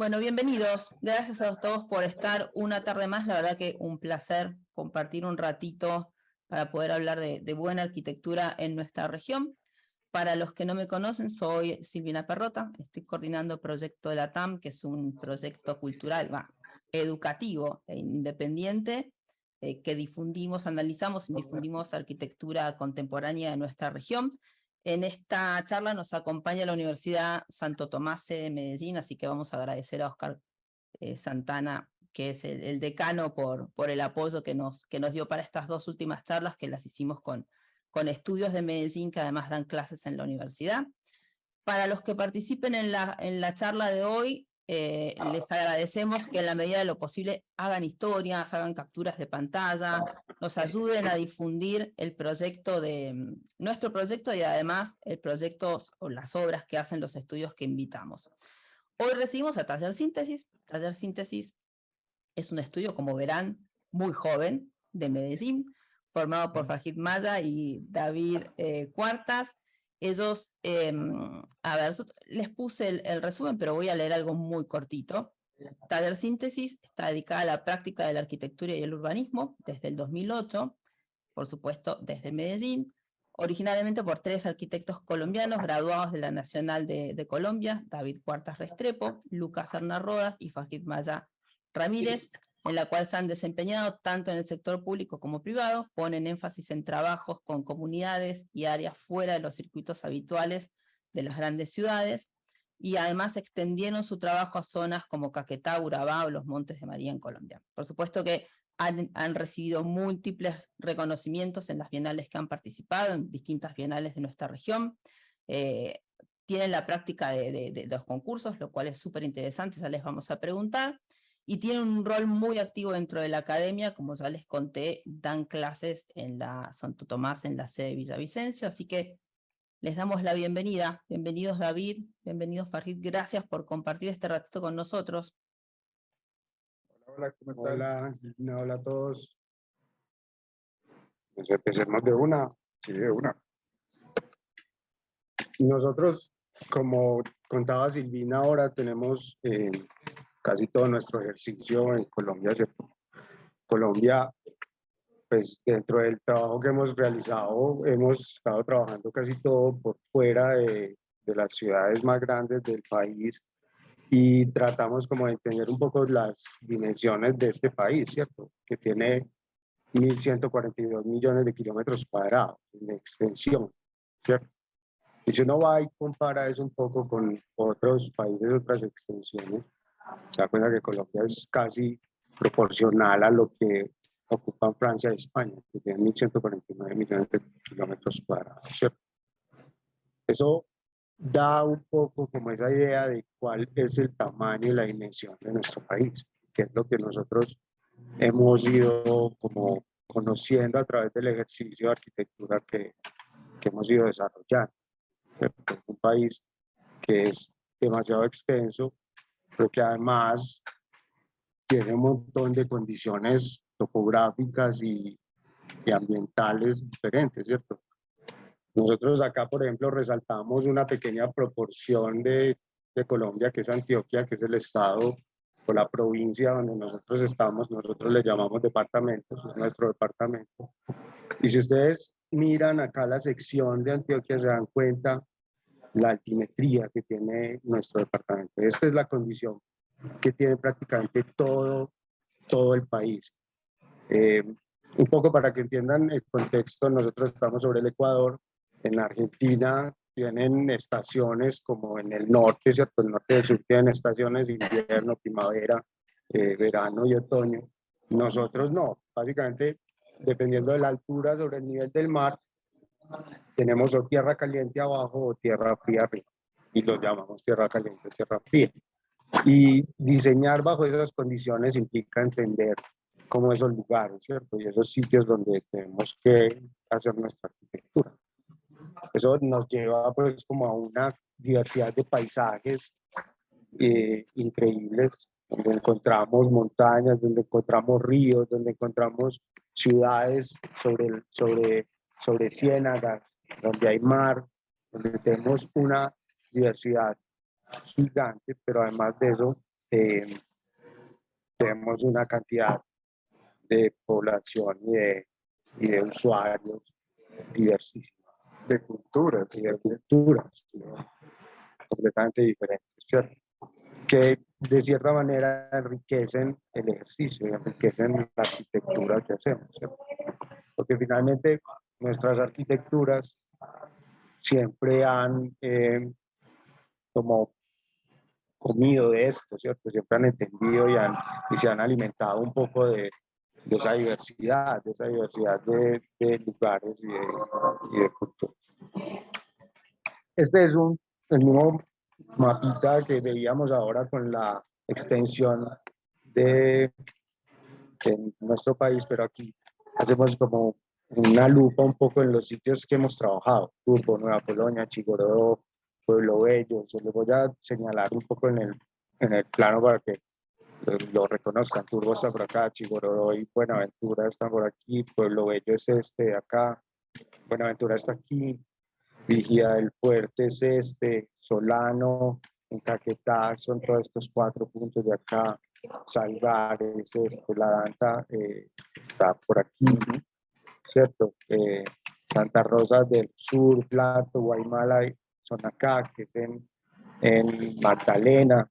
Bueno, bienvenidos. Gracias a todos por estar una tarde más. La verdad que un placer compartir un ratito para poder hablar de buena arquitectura en nuestra región. Para los que no me conocen, soy Silvina Perrota. Estoy coordinando el proyecto de la TAM, que es un proyecto cultural, educativo e independiente, que difundimos, analizamos y difundimos arquitectura contemporánea en nuestra región. En esta charla nos acompaña la Universidad Santo Tomás de Medellín, así que vamos a agradecer a Oscar Santana, que es el decano, por el apoyo que nos dio para estas dos últimas charlas, que las hicimos con estudios de Medellín, que además dan clases en la universidad. Para los que participen en la charla de hoy, les agradecemos que en la medida de lo posible hagan historias, hagan capturas de pantalla, nos ayuden a difundir el proyecto nuestro proyecto y además el proyecto o las obras que hacen los estudios que invitamos. Hoy recibimos a Taller Síntesis. Taller Síntesis es un estudio, como verán, muy joven de Medellín, formado por Fajid Maya y David Cuartas. Ellos, a ver, les puse el resumen, pero voy a leer algo muy cortito. Taller Síntesis está dedicada a la práctica de la arquitectura y el urbanismo desde el 2008, por supuesto desde Medellín, originalmente por 3 arquitectos colombianos graduados de la Nacional de Colombia, David Cuartas Restrepo, Lucas Serna Rodas y Fajid Maya Ramírez, en la cual se han desempeñado tanto en el sector público como privado, ponen énfasis en trabajos con comunidades y áreas fuera de los circuitos habituales de las grandes ciudades, y además extendieron su trabajo a zonas como Caquetá, Urabá o los Montes de María en Colombia. Por supuesto que han recibido múltiples reconocimientos en las bienales que han participado, en distintas bienales de nuestra región. Tienen la práctica de los concursos, lo cual es súper interesante, ya les vamos a preguntar. Y tienen un rol muy activo dentro de la academia, como ya les conté, dan clases en la Santo Tomás, en la sede de Villavicencio, así que les damos la bienvenida. Bienvenidos David, bienvenidos Fajid, gracias por compartir este ratito con nosotros. Hola, ¿cómo están? Hola a todos. Pues empecemos de una. Sí, de una. Nosotros, como contaba Silvina, ahora tenemos casi todo nuestro ejercicio en Colombia, ¿cierto? Colombia, pues dentro del trabajo que hemos realizado, hemos estado trabajando casi todo por fuera de las ciudades más grandes del país y tratamos como de entender un poco las dimensiones de este país, ¿cierto? Que tiene 1.142 millones de kilómetros cuadrados en extensión, ¿cierto? Y si uno va y compara eso un poco con otros países, otras extensiones, se da cuenta que Colombia es casi proporcional a lo que ocupan Francia y España, que tienen 1.149 millones de kilómetros cuadrados, ¿cierto? Eso da un poco como esa idea de cuál es el tamaño y la dimensión de nuestro país, que es lo que nosotros hemos ido como conociendo a través del ejercicio de arquitectura que hemos ido desarrollando. Es un país que es demasiado extenso, pero que además tiene un montón de condiciones topográficas y ambientales diferentes, ¿cierto? Nosotros acá, por ejemplo, resaltamos una pequeña proporción de Colombia, que es Antioquia, que es el estado o la provincia donde nosotros estamos. Nosotros le llamamos departamentos, es nuestro departamento. Y si ustedes miran acá la sección de Antioquia, se dan cuenta la altimetría que tiene nuestro departamento. Esta es la condición que tiene prácticamente todo el país. Un poco para que entiendan el contexto, nosotros estamos sobre el Ecuador. En Argentina tienen estaciones como en el norte, ¿cierto? El norte y el sur tienen estaciones, invierno, primavera, verano y otoño. Nosotros no, básicamente dependiendo de la altura sobre el nivel del mar, tenemos o tierra caliente abajo o tierra fría arriba, y lo llamamos tierra caliente o tierra fría. Y diseñar bajo esas condiciones implica entender cómo esos lugares, ¿cierto? Y esos sitios donde tenemos que hacer nuestra arquitectura. Eso nos lleva pues como a una diversidad de paisajes increíbles, donde encontramos montañas, donde encontramos ríos, donde encontramos ciudades sobre ciénagas, donde hay mar, donde tenemos una diversidad gigante, pero además de eso tenemos una cantidad de población y de usuarios diversísima, de culturas y de culturas, ¿no? Completamente diferentes, ¿cierto? Que de cierta manera enriquecen el ejercicio y enriquecen la arquitectura que hacemos, ¿cierto? Porque finalmente nuestras arquitecturas siempre han como comido de esto, ¿cierto? Siempre han entendido y se han alimentado un poco de esa diversidad, de lugares y de culturas. Este es el mismo mapita que veíamos ahora con la extensión de nuestro país, pero aquí hacemos como una lupa un poco en los sitios que hemos trabajado: Turbo, Nueva Polonia, Chigorodó, Pueblo Bello. Se les voy a señalar un poco en el plano para que lo reconozcan. Turbo está por acá, Chigorodó y Buenaventura están por aquí, Pueblo Bello es este de acá, Buenaventura está aquí, Vigía del Fuerte es este, Solano, en Caquetá son todos estos 4 puntos de acá, Salgares, La Danta está por aquí, ¿cierto? Santa Rosa del Sur, Plato, Guaymala son acá, que es en Magdalena.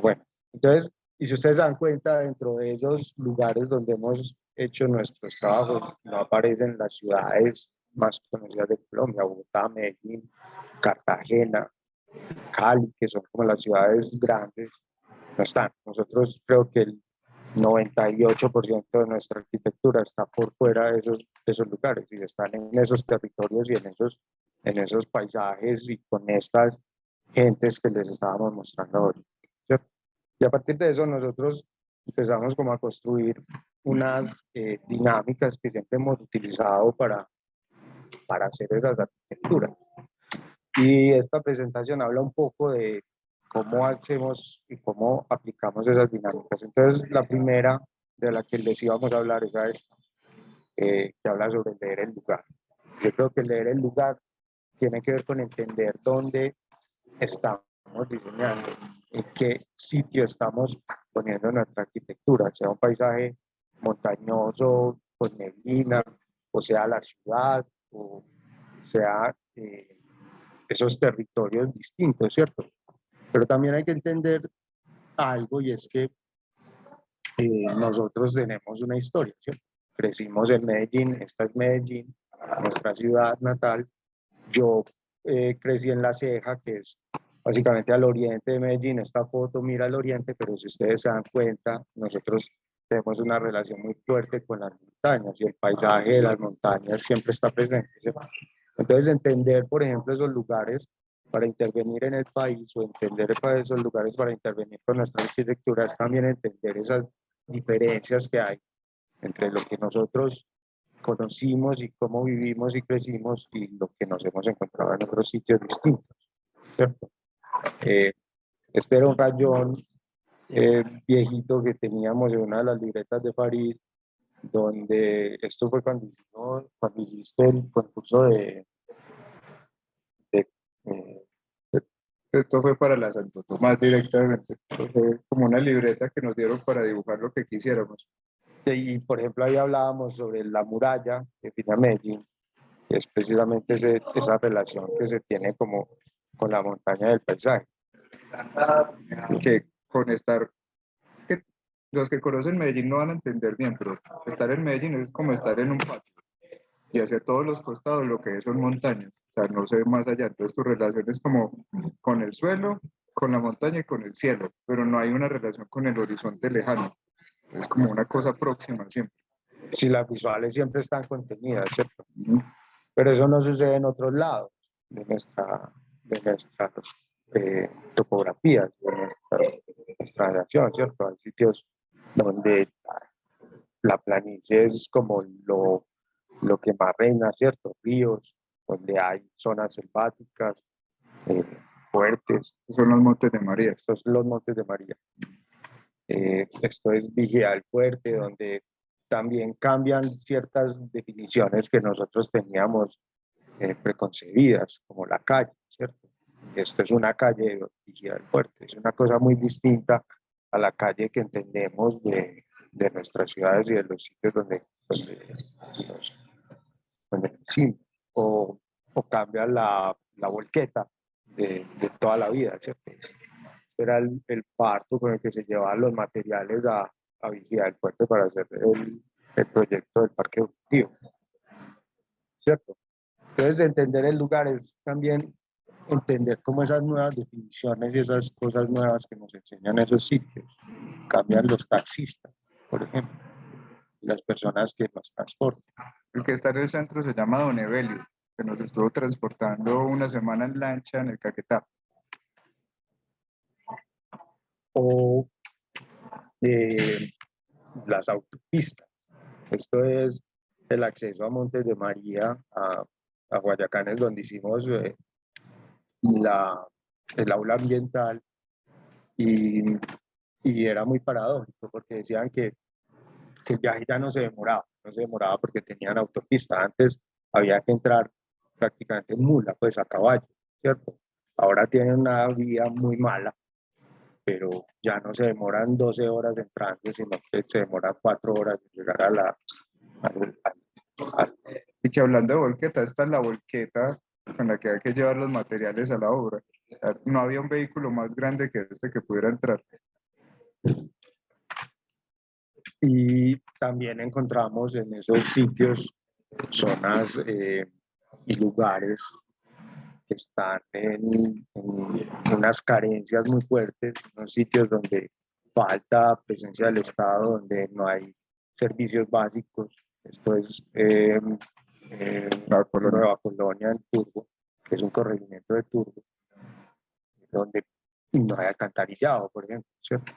Bueno, entonces, y si ustedes se dan cuenta, dentro de esos lugares donde hemos hecho nuestros trabajos, no aparecen las ciudades más conocidas de Colombia: Bogotá, Medellín, Cartagena, Cali, que son como las ciudades grandes, no están. Nosotros creo que el 98% de nuestra arquitectura está por fuera de esos lugares y están en esos territorios y en esos paisajes y con estas gentes que les estábamos mostrando hoy, ¿cierto? Y a partir de eso nosotros empezamos como a construir unas dinámicas que siempre hemos utilizado para hacer esas arquitecturas. Y esta presentación habla un poco de cómo hacemos y cómo aplicamos esas dinámicas. Entonces, la primera de la que les íbamos a hablar es esta, que habla sobre leer el lugar. Yo creo que leer el lugar tiene que ver con entender dónde estamos diseñando, en qué sitio estamos poniendo nuestra arquitectura, sea un paisaje montañoso, con neblina, o sea la ciudad, o sea esos territorios distintos, ¿cierto? Pero también hay que entender algo, y es que nosotros tenemos una historia, ¿cierto? Crecimos en Medellín, esta es Medellín, nuestra ciudad natal. Yo crecí en La Ceja, que es básicamente al oriente de Medellín. Esta foto mira al oriente, pero si ustedes se dan cuenta, nosotros tenemos una relación muy fuerte con las montañas y el paisaje de las montañas siempre está presente, ¿cierto? Entonces, entender, por ejemplo, esos lugares para intervenir en el país, o entender para esos lugares para intervenir con nuestra arquitectura, es también entender esas diferencias que hay entre lo que nosotros conocimos y cómo vivimos y crecimos y lo que nos hemos encontrado en otros sitios distintos, ¿cierto? Este era un rayón viejito que teníamos en una de las libretas de Farid, donde esto fue cuando hiciste el concurso de Esto fue para la Santo Tomás directamente. Esto fue como una libreta que nos dieron para dibujar lo que quisiéramos. y por ejemplo ahí hablábamos sobre la muralla que tiene Medellín, que es precisamente esa relación que se tiene como con la montaña del paisaje. Que con estar, es que los que conocen Medellín no van a entender bien, pero estar en Medellín es como estar en un patio y hacia todos los costados lo que es son montañas, o sea, no se ve más allá. Entonces tu relación es como con el suelo, con la montaña y con el cielo, pero no hay una relación con el horizonte lejano, es como una cosa próxima siempre. Si las visuales siempre están contenidas, ¿cierto? Pero eso no sucede en otros lados de nuestras topografías, de nuestra nación, ¿cierto? Hay sitios donde la planicie es como lo que más reina, ¿cierto? Ríos, donde hay zonas selváticas fuertes. Son los Montes de María. Estos son los Montes de María. Esto es Vigía del Fuerte, donde también cambian ciertas definiciones que nosotros teníamos preconcebidas, como la calle, ¿cierto? esto es una calle de Vigía del Puerto, es una cosa muy distinta a la calle que entendemos de nuestras ciudades y de los sitios donde decimos, o cambia la volqueta de toda la vida, ¿cierto? Este era el parto con el que se llevaban los materiales a Vigía del Puerto para hacer el proyecto del parque educativo, ¿cierto? Entonces, entender el lugar es también entender cómo esas nuevas definiciones y esas cosas nuevas que nos enseñan esos sitios cambian los taxistas, por ejemplo, y las personas que nos transportan. El que está en el centro se llama Don Evelio, que nos estuvo transportando una semana en lancha en el Caquetá. O las autopistas. Esto es el acceso a Montes de María, a Guayacán, es donde hicimos el aula ambiental y era muy paradójico porque decían que el viaje ya no se demoraba porque tenían autopista. Antes había que entrar prácticamente en mula, pues a caballo, ¿cierto? Ahora tienen una vía muy mala, pero ya no se demoran 12 horas entrando, sino que se demoran 4 horas en llegar al- Y que hablando de volqueta, esta es la volqueta con la que hay que llevar los materiales a la obra. O sea, no había un vehículo más grande que este que pudiera entrar. Y también encontramos en esos sitios zonas y lugares que están en unas carencias muy fuertes, unos sitios donde falta presencia del Estado, donde no hay servicios básicos. Esto es Nueva Colonia en Turbo, que es un corregimiento de Turbo, donde no hay alcantarillado, por ejemplo, ¿cierto?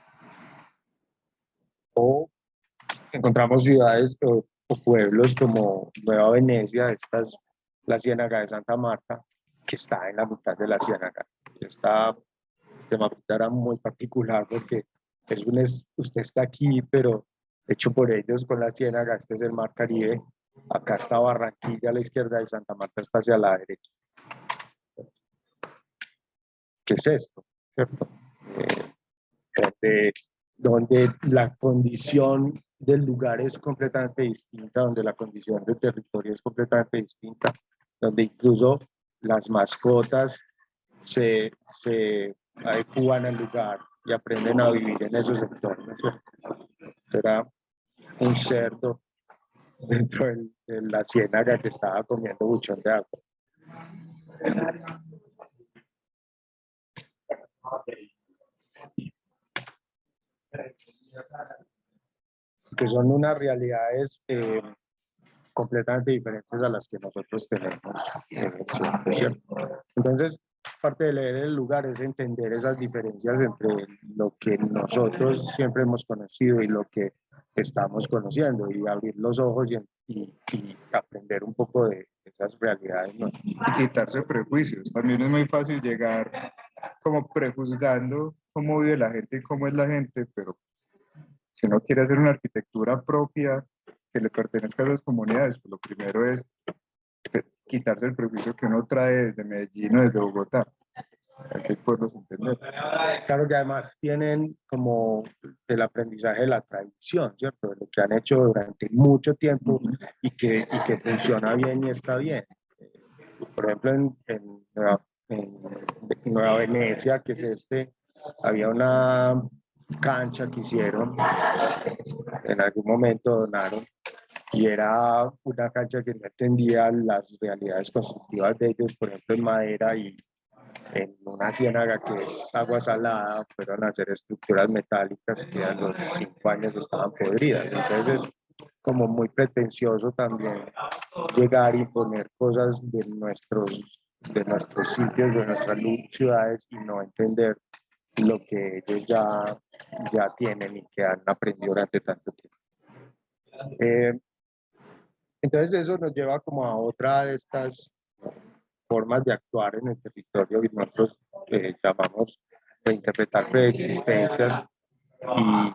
O encontramos ciudades o pueblos como Nueva Venecia, esta es la Ciénaga de Santa Marta, que está en la mitad de la ciénaga. Este mapita era muy particular porque usted está aquí, pero hecho por ellos con la ciénaga. Este es el Mar Caribe, acá está Barranquilla a la izquierda y Santa Marta está hacia la derecha. ¿Qué es esto? ¿Cierto? Donde la condición del lugar es completamente distinta, donde la condición del territorio es completamente distinta, donde incluso las mascotas se adecúan al lugar y aprenden a vivir en esos entornos. Era un cerdo dentro de la ciénaga que estaba comiendo buchón de agua. Que son unas realidades completamente diferentes a las que nosotros tenemos siempre, ¿cierto? Entonces, parte de leer el lugar es entender esas diferencias entre lo que nosotros siempre hemos conocido y lo que estamos conociendo y abrir los ojos y aprender un poco de esas realidades, ¿no? Y quitarse prejuicios. También es muy fácil llegar como prejuzgando cómo vive la gente y cómo es la gente, pero si uno quiere hacer una arquitectura propia que le pertenezca a esas comunidades, pues lo primero es quitarse el prejuicio que uno trae desde Medellín o desde Bogotá. Hay que poderlos entender. Claro que además tienen como el aprendizaje de la tradición, ¿cierto? De lo que han hecho durante mucho tiempo y que funciona bien y está bien. Por ejemplo, en Nueva Venecia, que es había una cancha que hicieron, en algún momento donaron, y era una cancha que no entendía las realidades constructivas de ellos, por ejemplo, en madera y en una ciénaga que es agua salada, fueron a hacer estructuras metálicas que a los 5 años estaban podridas. Entonces es como muy pretencioso también llegar y poner cosas de nuestros sitios, de nuestras ciudades y no entender lo que ellos ya tienen y que han aprendido durante tanto tiempo. Entonces eso nos lleva como a otra de estas formas de actuar en el territorio que nosotros llamamos de interpretar preexistencias y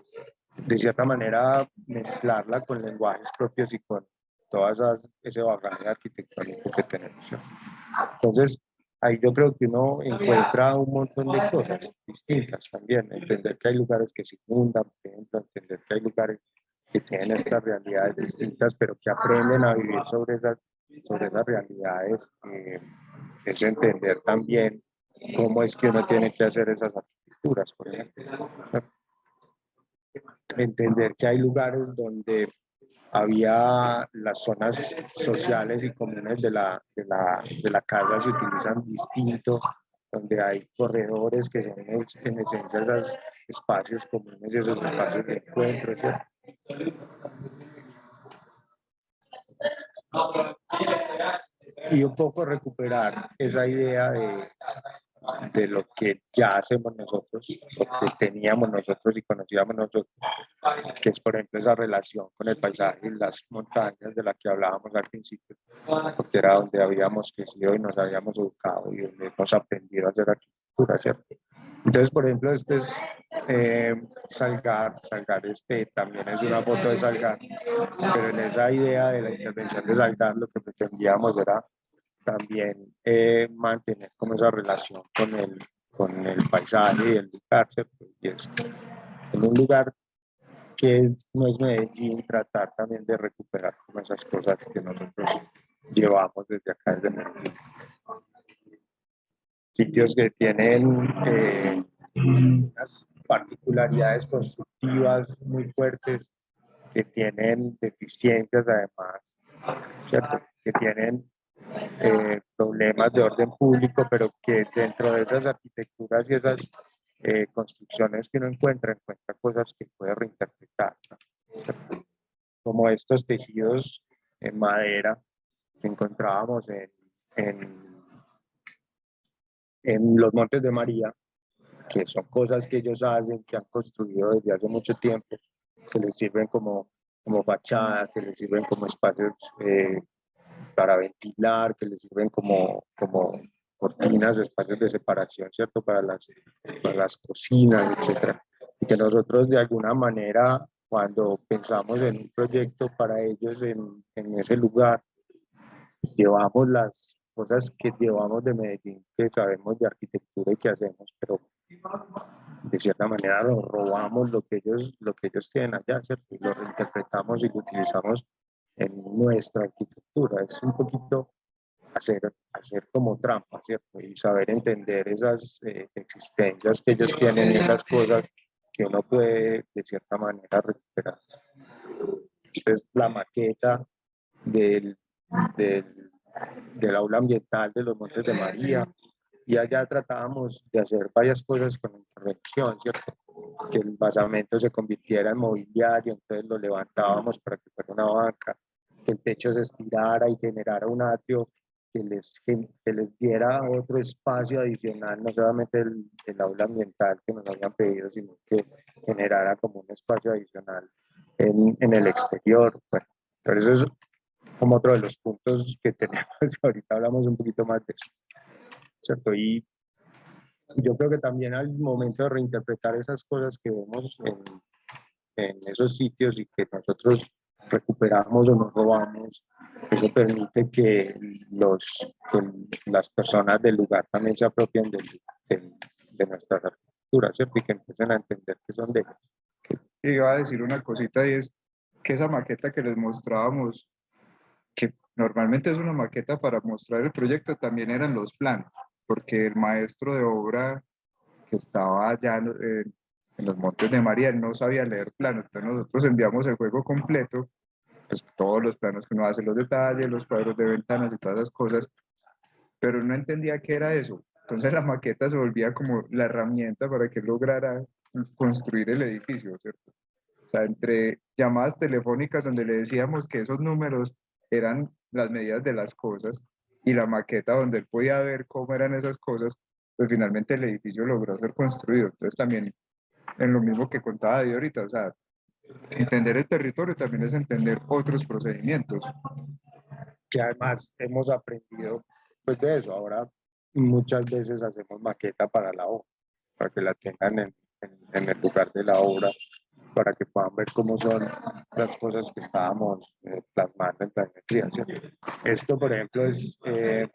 de cierta manera mezclarla con lenguajes propios y con todas ese bagaje arquitectónico que tenemos. Entonces, ahí yo creo que uno encuentra un montón de cosas distintas también, entender que hay lugares que se inundan, por ejemplo, entender que hay lugares que tienen estas realidades distintas, pero que aprenden a vivir sobre esas realidades, es entender también cómo es que uno tiene que hacer esas arquitecturas, por ejemplo. Entender que hay lugares donde había las zonas sociales y comunes de la casa se utilizan distinto, donde hay corredores que son en esencia esos espacios comunes, esos espacios de encuentro, ¿cierto? Y un poco recuperar esa idea de lo que ya hacemos nosotros, lo que teníamos nosotros y conocíamos nosotros, que es por ejemplo esa relación con el paisaje y las montañas de la que hablábamos al principio, porque era donde habíamos crecido y nos habíamos educado y donde hemos aprendido a hacer arquitectura, ¿cierto? Entonces, por ejemplo, este es Salgar también es una foto de Salgar, pero en esa idea de la intervención de Salgar lo que pretendíamos era también mantener como esa relación con el paisaje y el lugar, ¿cierto? Y es en un lugar que no es Medellín, tratar también de recuperar como esas cosas que nosotros llevamos desde acá, desde Medellín. Sitios que tienen unas particularidades constructivas muy fuertes, que tienen deficiencias además, ¿cierto? Que tienen problemas de orden público, pero que dentro de esas arquitecturas y esas construcciones que uno encuentra cosas que puede reinterpretar, ¿no? Como estos tejidos en madera que encontrábamos en los Montes de María, que son cosas que ellos hacen, que han construido desde hace mucho tiempo, que les sirven como fachada, que les sirven como espacios para ventilar, que les sirven como cortinas, espacios de separación, ¿cierto? Para las cocinas, etcétera. Y que nosotros de alguna manera, cuando pensamos en un proyecto para ellos en ese lugar, llevamos las cosas que llevamos de Medellín, que sabemos de arquitectura y que hacemos, pero de cierta manera nos robamos lo que ellos tienen allá, ¿cierto? Y lo reinterpretamos y lo utilizamos en nuestra arquitectura. Es un poquito hacer como trampa, ¿cierto? Y saber entender esas existencias que ellos tienen y esas cosas que uno puede de cierta manera recuperar. Esta es la maqueta del, del, del aula ambiental de los Montes de María, y allá tratábamos de hacer varias cosas con intervención, ¿cierto? Que el basamento se convirtiera en mobiliario, entonces lo levantábamos para que fuera una banca, que el techo se estirara y generara un atrio que les diera otro espacio adicional, no solamente el aula ambiental que nos habían pedido, sino que generara como un espacio adicional en el exterior. Bueno, pero eso es como otro de los puntos que tenemos. Ahorita hablamos un poquito más de eso, ¿cierto? Y yo creo que también al momento de reinterpretar esas cosas que vemos en esos sitios y que nosotros recuperamos o nos robamos, eso permite que las personas del lugar también se apropien de nuestras arquitecturas, ¿cierto? Y que empiecen a entender que son de ellas. Y iba a decir una cosita y es que esa maqueta que les mostrábamos, que normalmente es una maqueta para mostrar el proyecto, también eran los planos, porque el maestro de obra que estaba allá en los Montes de María, él no sabía leer planos, entonces nosotros enviamos el juego completo, pues todos los planos que uno hace, los detalles, los cuadros de ventanas y todas esas cosas, pero no entendía qué era eso. Entonces la maqueta se volvía como la herramienta para que él lograra construir el edificio, ¿cierto? O sea, entre llamadas telefónicas donde le decíamos que esos números eran las medidas de las cosas y la maqueta donde él podía ver cómo eran esas cosas, pues finalmente el edificio logró ser construido. Entonces también en lo mismo que contaba de ahorita, o sea, entender el territorio también es entender otros procedimientos. Que además hemos aprendido pues de eso. Ahora muchas veces hacemos maqueta para la obra, para que la tengan en el lugar de la obra, para que puedan ver cómo son las cosas que estábamos plasmando en planimetría, ¿cierto? Esto, por ejemplo, es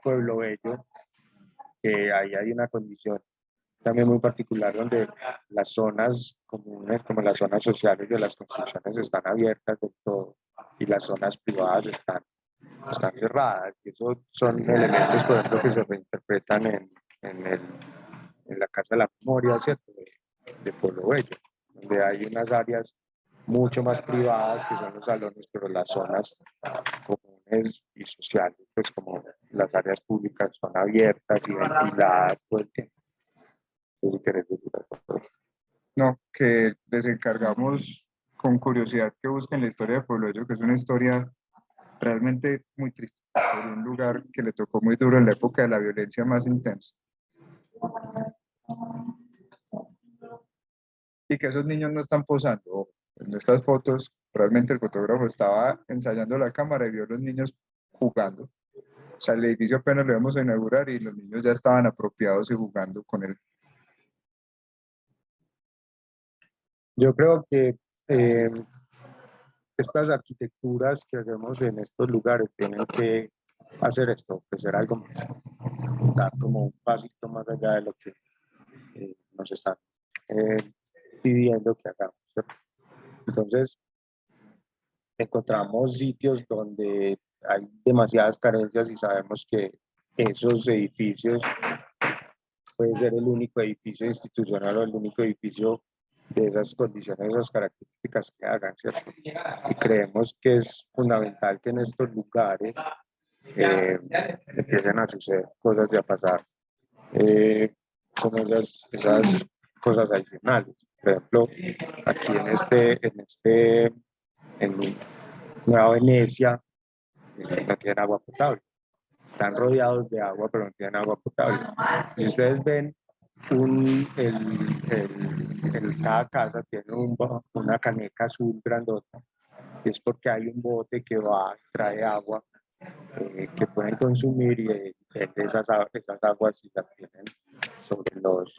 Pueblo Bello, que ahí hay una condición también muy particular donde las zonas comunes, como las zonas sociales de las construcciones, están abiertas del todo y las zonas privadas están cerradas. Y esos son elementos, por ejemplo, que se reinterpretan en la Casa de la Memoria, ¿cierto? De Pueblo Bello, donde hay unas áreas mucho más privadas que son los salones, pero las zonas comunes y sociales, pues como las áreas públicas son abiertas y ventiladas todo el tiempo. ¿Qué querés decir? No, que les encargamos con curiosidad que busquen la historia de Pueblo Bello, que es una historia realmente muy triste, sobre un lugar que le tocó muy duro en la época de la violencia más intensa. Y que esos niños no están posando. En estas fotos, realmente el fotógrafo estaba ensayando la cámara y vio a los niños jugando. O sea, el edificio apenas lo íbamos a inaugurar y los niños ya estaban apropiados y jugando con él. Yo creo que estas arquitecturas que hacemos en estos lugares tienen que hacer esto, ofrecer algo más, dar como un pasito más allá de lo que nos están pidiendo que hagamos, ¿cierto? Entonces, encontramos sitios donde hay demasiadas carencias y sabemos que esos edificios puede ser el único edificio institucional o el único edificio de esas condiciones, esas características que hagan, ¿cierto? Y creemos que es fundamental que en estos lugares empiecen a suceder cosas y a pasar como esas cosas adicionales. Por ejemplo, aquí en Nueva Venecia, no tienen agua potable. Están rodeados de agua, pero no tienen agua potable. Si ustedes ven, cada casa tiene una caneca azul grandota, y es porque hay un bote que va, trae agua que pueden consumir y esas aguas y las tienen sobre los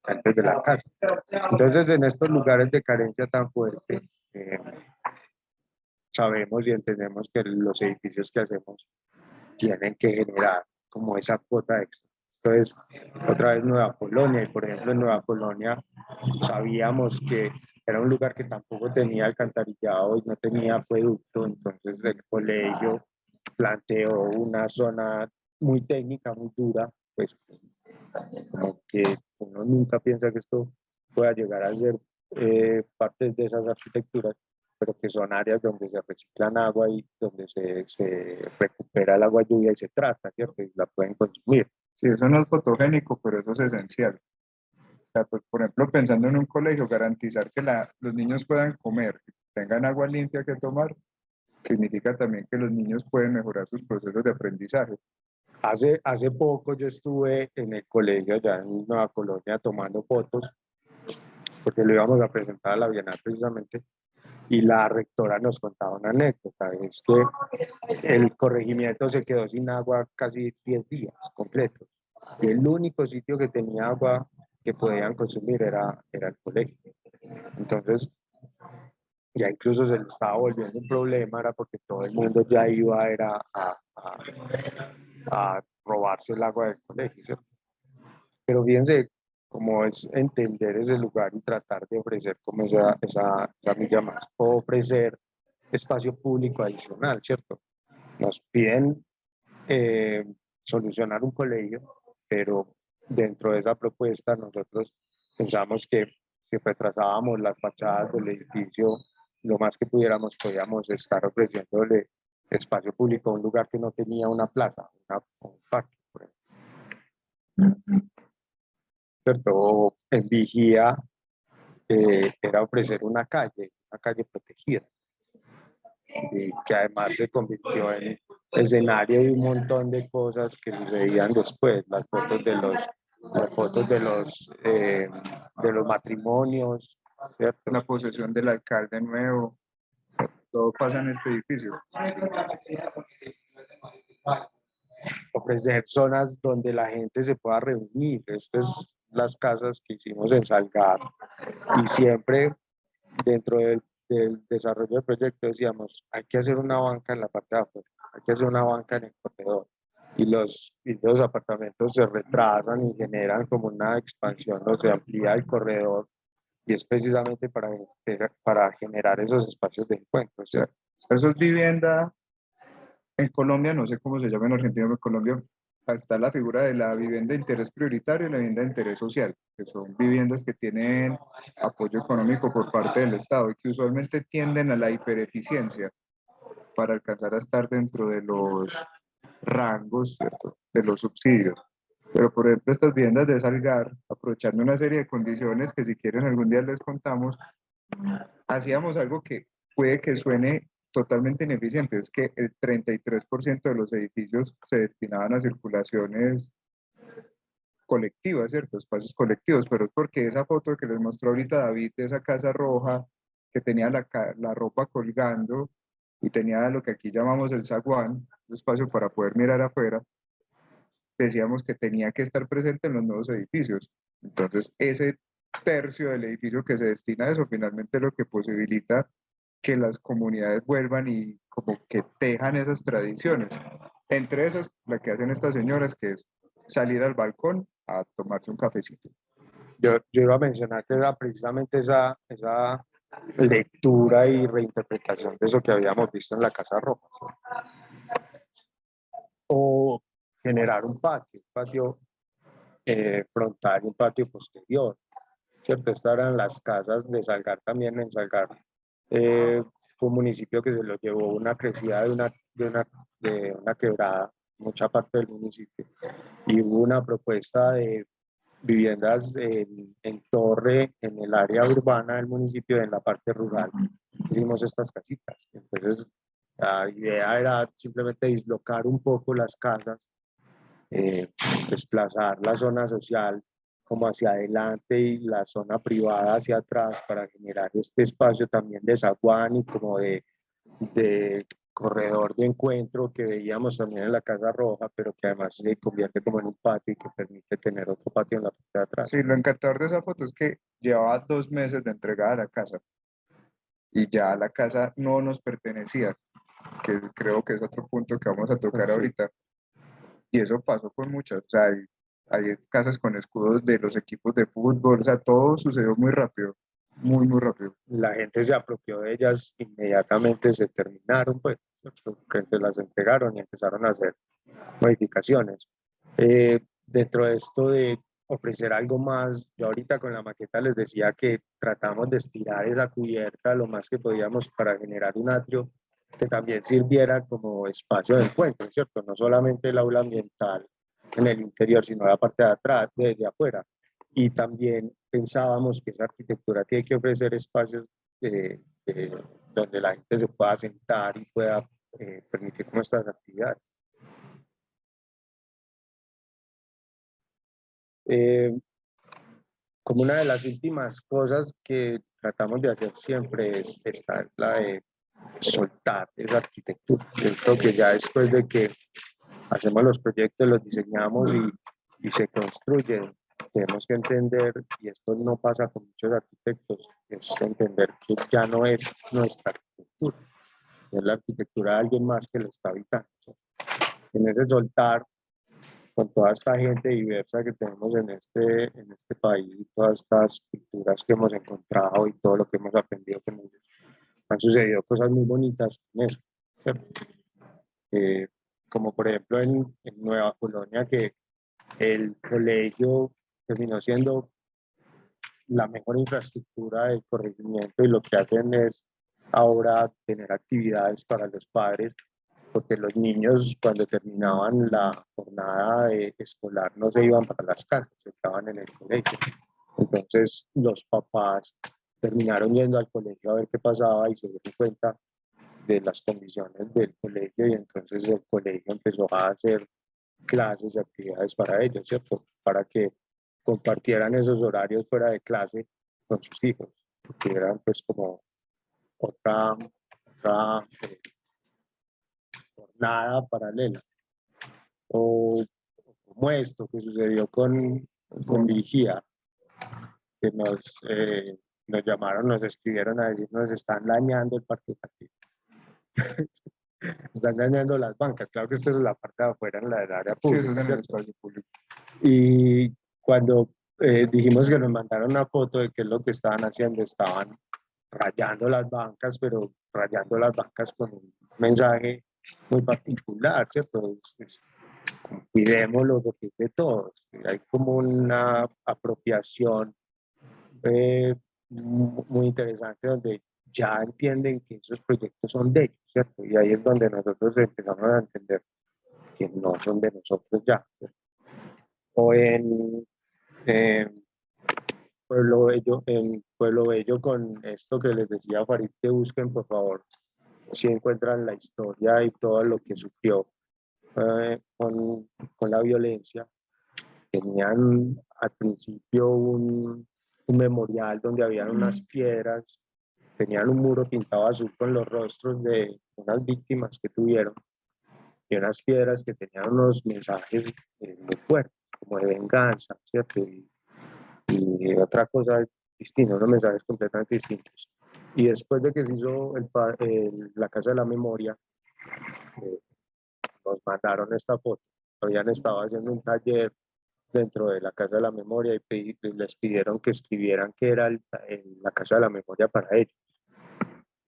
tanques de la casa. Entonces, en estos lugares de carencia tan fuerte, sabemos y entendemos que los edificios que hacemos tienen que generar como esa cuota extra. Entonces, otra vez Nueva Colonia, y por ejemplo en Nueva Colonia sabíamos que era un lugar que tampoco tenía alcantarillado y no tenía acueducto, entonces el colegio planteó una zona muy técnica, muy dura, pues como que uno nunca piensa que esto pueda llegar a ser parte de esas arquitecturas, pero que son áreas donde se reciclan agua y donde se recupera el agua lluvia y se trata, ¿cierto? Y la pueden consumir. Sí, eso no es fotogénico, pero eso es esencial. O sea, pues, por ejemplo, pensando en un colegio, garantizar que los niños puedan comer, tengan agua limpia que tomar, significa también que los niños pueden mejorar sus procesos de aprendizaje. Hace poco yo estuve en el colegio allá en Nueva Colonia tomando fotos, porque lo íbamos a presentar a la Bienal precisamente, y la rectora nos contaba una anécdota, es que el corregimiento se quedó sin agua casi 10 días completos, y el único sitio que tenía agua que podían consumir era el colegio. Entonces, ya incluso se le estaba volviendo un problema, era porque todo el mundo ya iba a robarse el agua del colegio, ¿cierto? Pero fíjense cómo es entender ese lugar y tratar de ofrecer como esa milla más, o ofrecer espacio público adicional, ¿cierto? Nos piden solucionar un colegio, pero dentro de esa propuesta nosotros pensamos que si retrasábamos las fachadas del edificio, lo más que pudiéramos, podíamos estar ofreciéndole espacio público a un lugar que no tenía una plaza, un parque, por ejemplo. ¿Cierto? En Vigía era ofrecer una calle protegida, y que además se convirtió en escenario de un montón de cosas que sucedían después, las fotos de los matrimonios, ¿cierto? La posesión del alcalde nuevo, todo pasa en este edificio. Ofrecer zonas donde la gente se pueda reunir. Estas son las casas que hicimos en Salgar, y siempre dentro del desarrollo del proyecto decíamos, hay que hacer una banca en la parte de afuera, hay que hacer una banca en el corredor, y los apartamentos se retrasan y generan como una expansión, o se amplía el corredor, y es precisamente para generar esos espacios de encuentro. O sea, eso es vivienda en Colombia, no sé cómo se llama en Argentina, pero en Colombia está la figura de la vivienda de interés prioritario y la vivienda de interés social, que son viviendas que tienen apoyo económico por parte del Estado y que usualmente tienden a la hipereficiencia para alcanzar a estar dentro de los rangos, ¿cierto?, de los subsidios. Pero, por ejemplo, estas viviendas de Salgar, aprovechando una serie de condiciones que si quieren algún día les contamos, hacíamos algo que puede que suene totalmente ineficiente, es que el 33% de los edificios se destinaban a circulaciones colectivas, ¿cierto? Espacios colectivos, pero es porque esa foto que les mostró ahorita David de esa casa roja, que tenía la ropa colgando y tenía lo que aquí llamamos el zaguán, un espacio para poder mirar afuera, decíamos que tenía que estar presente en los nuevos edificios. Entonces, ese tercio del edificio que se destina a eso, finalmente lo que posibilita que las comunidades vuelvan y como que tejan esas tradiciones. Entre esas, la que hacen estas señoras, que es salir al balcón a tomarse un cafecito. Yo iba a mencionar que era precisamente esa lectura y reinterpretación de eso que habíamos visto en la Casa Roja, ¿sí? O generar un patio frontal y un patio posterior, ¿cierto? Estas eran las casas de Salgar también. En Salgar fue un municipio que se lo llevó una crecida de una quebrada, mucha parte del municipio, y hubo una propuesta de viviendas en torre, en el área urbana del municipio, en la parte rural. Hicimos estas casitas. Entonces, la idea era simplemente dislocar un poco las casas, desplazar la zona social como hacia adelante y la zona privada hacia atrás, para generar este espacio también de zaguán y como de corredor de encuentro que veíamos también en la Casa Roja, pero que además se convierte como en un patio y que permite tener otro patio en la parte de atrás. Sí, lo encantador de esa foto es que llevaba 2 meses de entregada la casa y ya la casa no nos pertenecía, que creo que es otro punto que vamos a tocar ahorita. Y eso pasó con muchas, o sea, hay casas con escudos de los equipos de fútbol, o sea, todo sucedió muy rápido, muy, muy rápido. La gente se apropió de ellas, inmediatamente se terminaron, pues, que se las entregaron y empezaron a hacer modificaciones. Dentro de esto de ofrecer algo más, yo ahorita con la maqueta les decía que tratamos de estirar esa cubierta lo más que podíamos para generar un atrio que también sirviera como espacio de encuentro, ¿cierto? No solamente el aula ambiental en el interior, sino la parte de atrás, desde afuera. Y también pensábamos que esa arquitectura tiene que ofrecer espacios donde la gente se pueda sentar y pueda permitir como estas actividades. Como una de las últimas cosas que tratamos de hacer siempre es esta, la de soltar esa arquitectura. Yo creo que ya después de que hacemos los proyectos, los diseñamos y se construyen, tenemos que entender, y esto no pasa con muchos arquitectos, es entender que ya no es nuestra arquitectura, es la arquitectura de alguien más que lo está habitando. En ese soltar, con toda esta gente diversa que tenemos en este país, y todas estas culturas que hemos encontrado y todo lo que hemos aprendido con ellos, han sucedido cosas muy bonitas con eso, ¿cierto? Como por ejemplo en Nueva Colonia, que el colegio terminó siendo la mejor infraestructura del corregimiento, y lo que hacen es ahora tener actividades para los padres, porque los niños cuando terminaban la jornada escolar no se iban para las casas, se estaban en el colegio. Entonces los papás terminaron yendo al colegio a ver qué pasaba y se dieron cuenta de las condiciones del colegio, y entonces el colegio empezó a hacer clases y actividades para ellos, ¿cierto? Para que compartieran esos horarios fuera de clase con sus hijos, que eran pues como otra jornada paralela. O como esto que sucedió con Vigía, que nos llamaron, nos escribieron a decir nos están dañando el parque educativo. están dañando las bancas. Claro que esto es la parte de afuera, en la del área Sí, eso pública, es en el ¿cierto? espacio público. Y cuando dijimos que nos mandaron una foto de qué es lo que estaban haciendo, estaban rayando las bancas, pero rayando las bancas con un mensaje muy particular, ¿cierto? Como, cuidémoslo porque es de todos. Hay como una apropiación muy interesante donde ya entienden que esos proyectos son de ellos, ¿cierto? Y ahí es donde nosotros empezamos a entender que no son de nosotros ya, ¿cierto? O en Pueblo Bello con esto que les decía Farid, que busquen por favor, si encuentran la historia y todo lo que sufrió con la violencia. Tenían al principio un memorial donde habían unas piedras, tenían un muro pintado azul con los rostros de unas víctimas que tuvieron y unas piedras que tenían unos mensajes muy fuertes, como de venganza, ¿cierto? Y otra cosa distinta, unos mensajes completamente distintos. Y después de que se hizo la Casa de la Memoria, eh, nos mandaron esta foto. Habían estado haciendo un taller dentro de la Casa de la Memoria y les pidieron que escribieran qué era la Casa de la Memoria para ellos.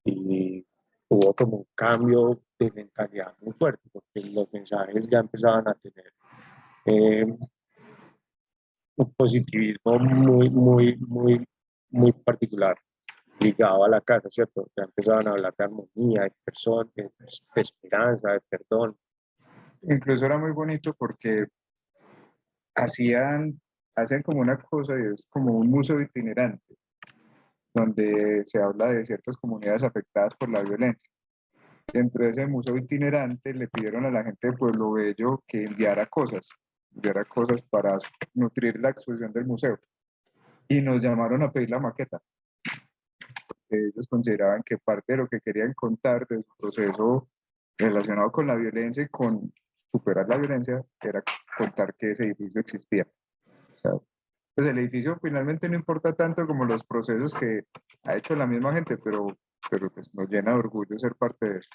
Y hubo como un cambio de mentalidad muy fuerte, porque los mensajes ya empezaban a tener un positivismo muy particular ligado a la casa, ¿cierto? Ya empezaban a hablar de armonía, de persona, de esperanza, de perdón. Incluso era muy bonito porque hacen como una cosa y es como un museo itinerante, donde se habla de ciertas comunidades afectadas por la violencia. Dentro de ese museo itinerante le pidieron a la gente de Pueblo Bello que enviara cosas para nutrir la exposición del museo. Y nos llamaron a pedir la maqueta. Ellos consideraban que parte de lo que querían contar de su proceso relacionado con la violencia y con superar la violencia era contar que ese edificio existía. O sea, pues el edificio finalmente no importa tanto como los procesos que ha hecho la misma gente, pero pues nos llena de orgullo ser parte de eso.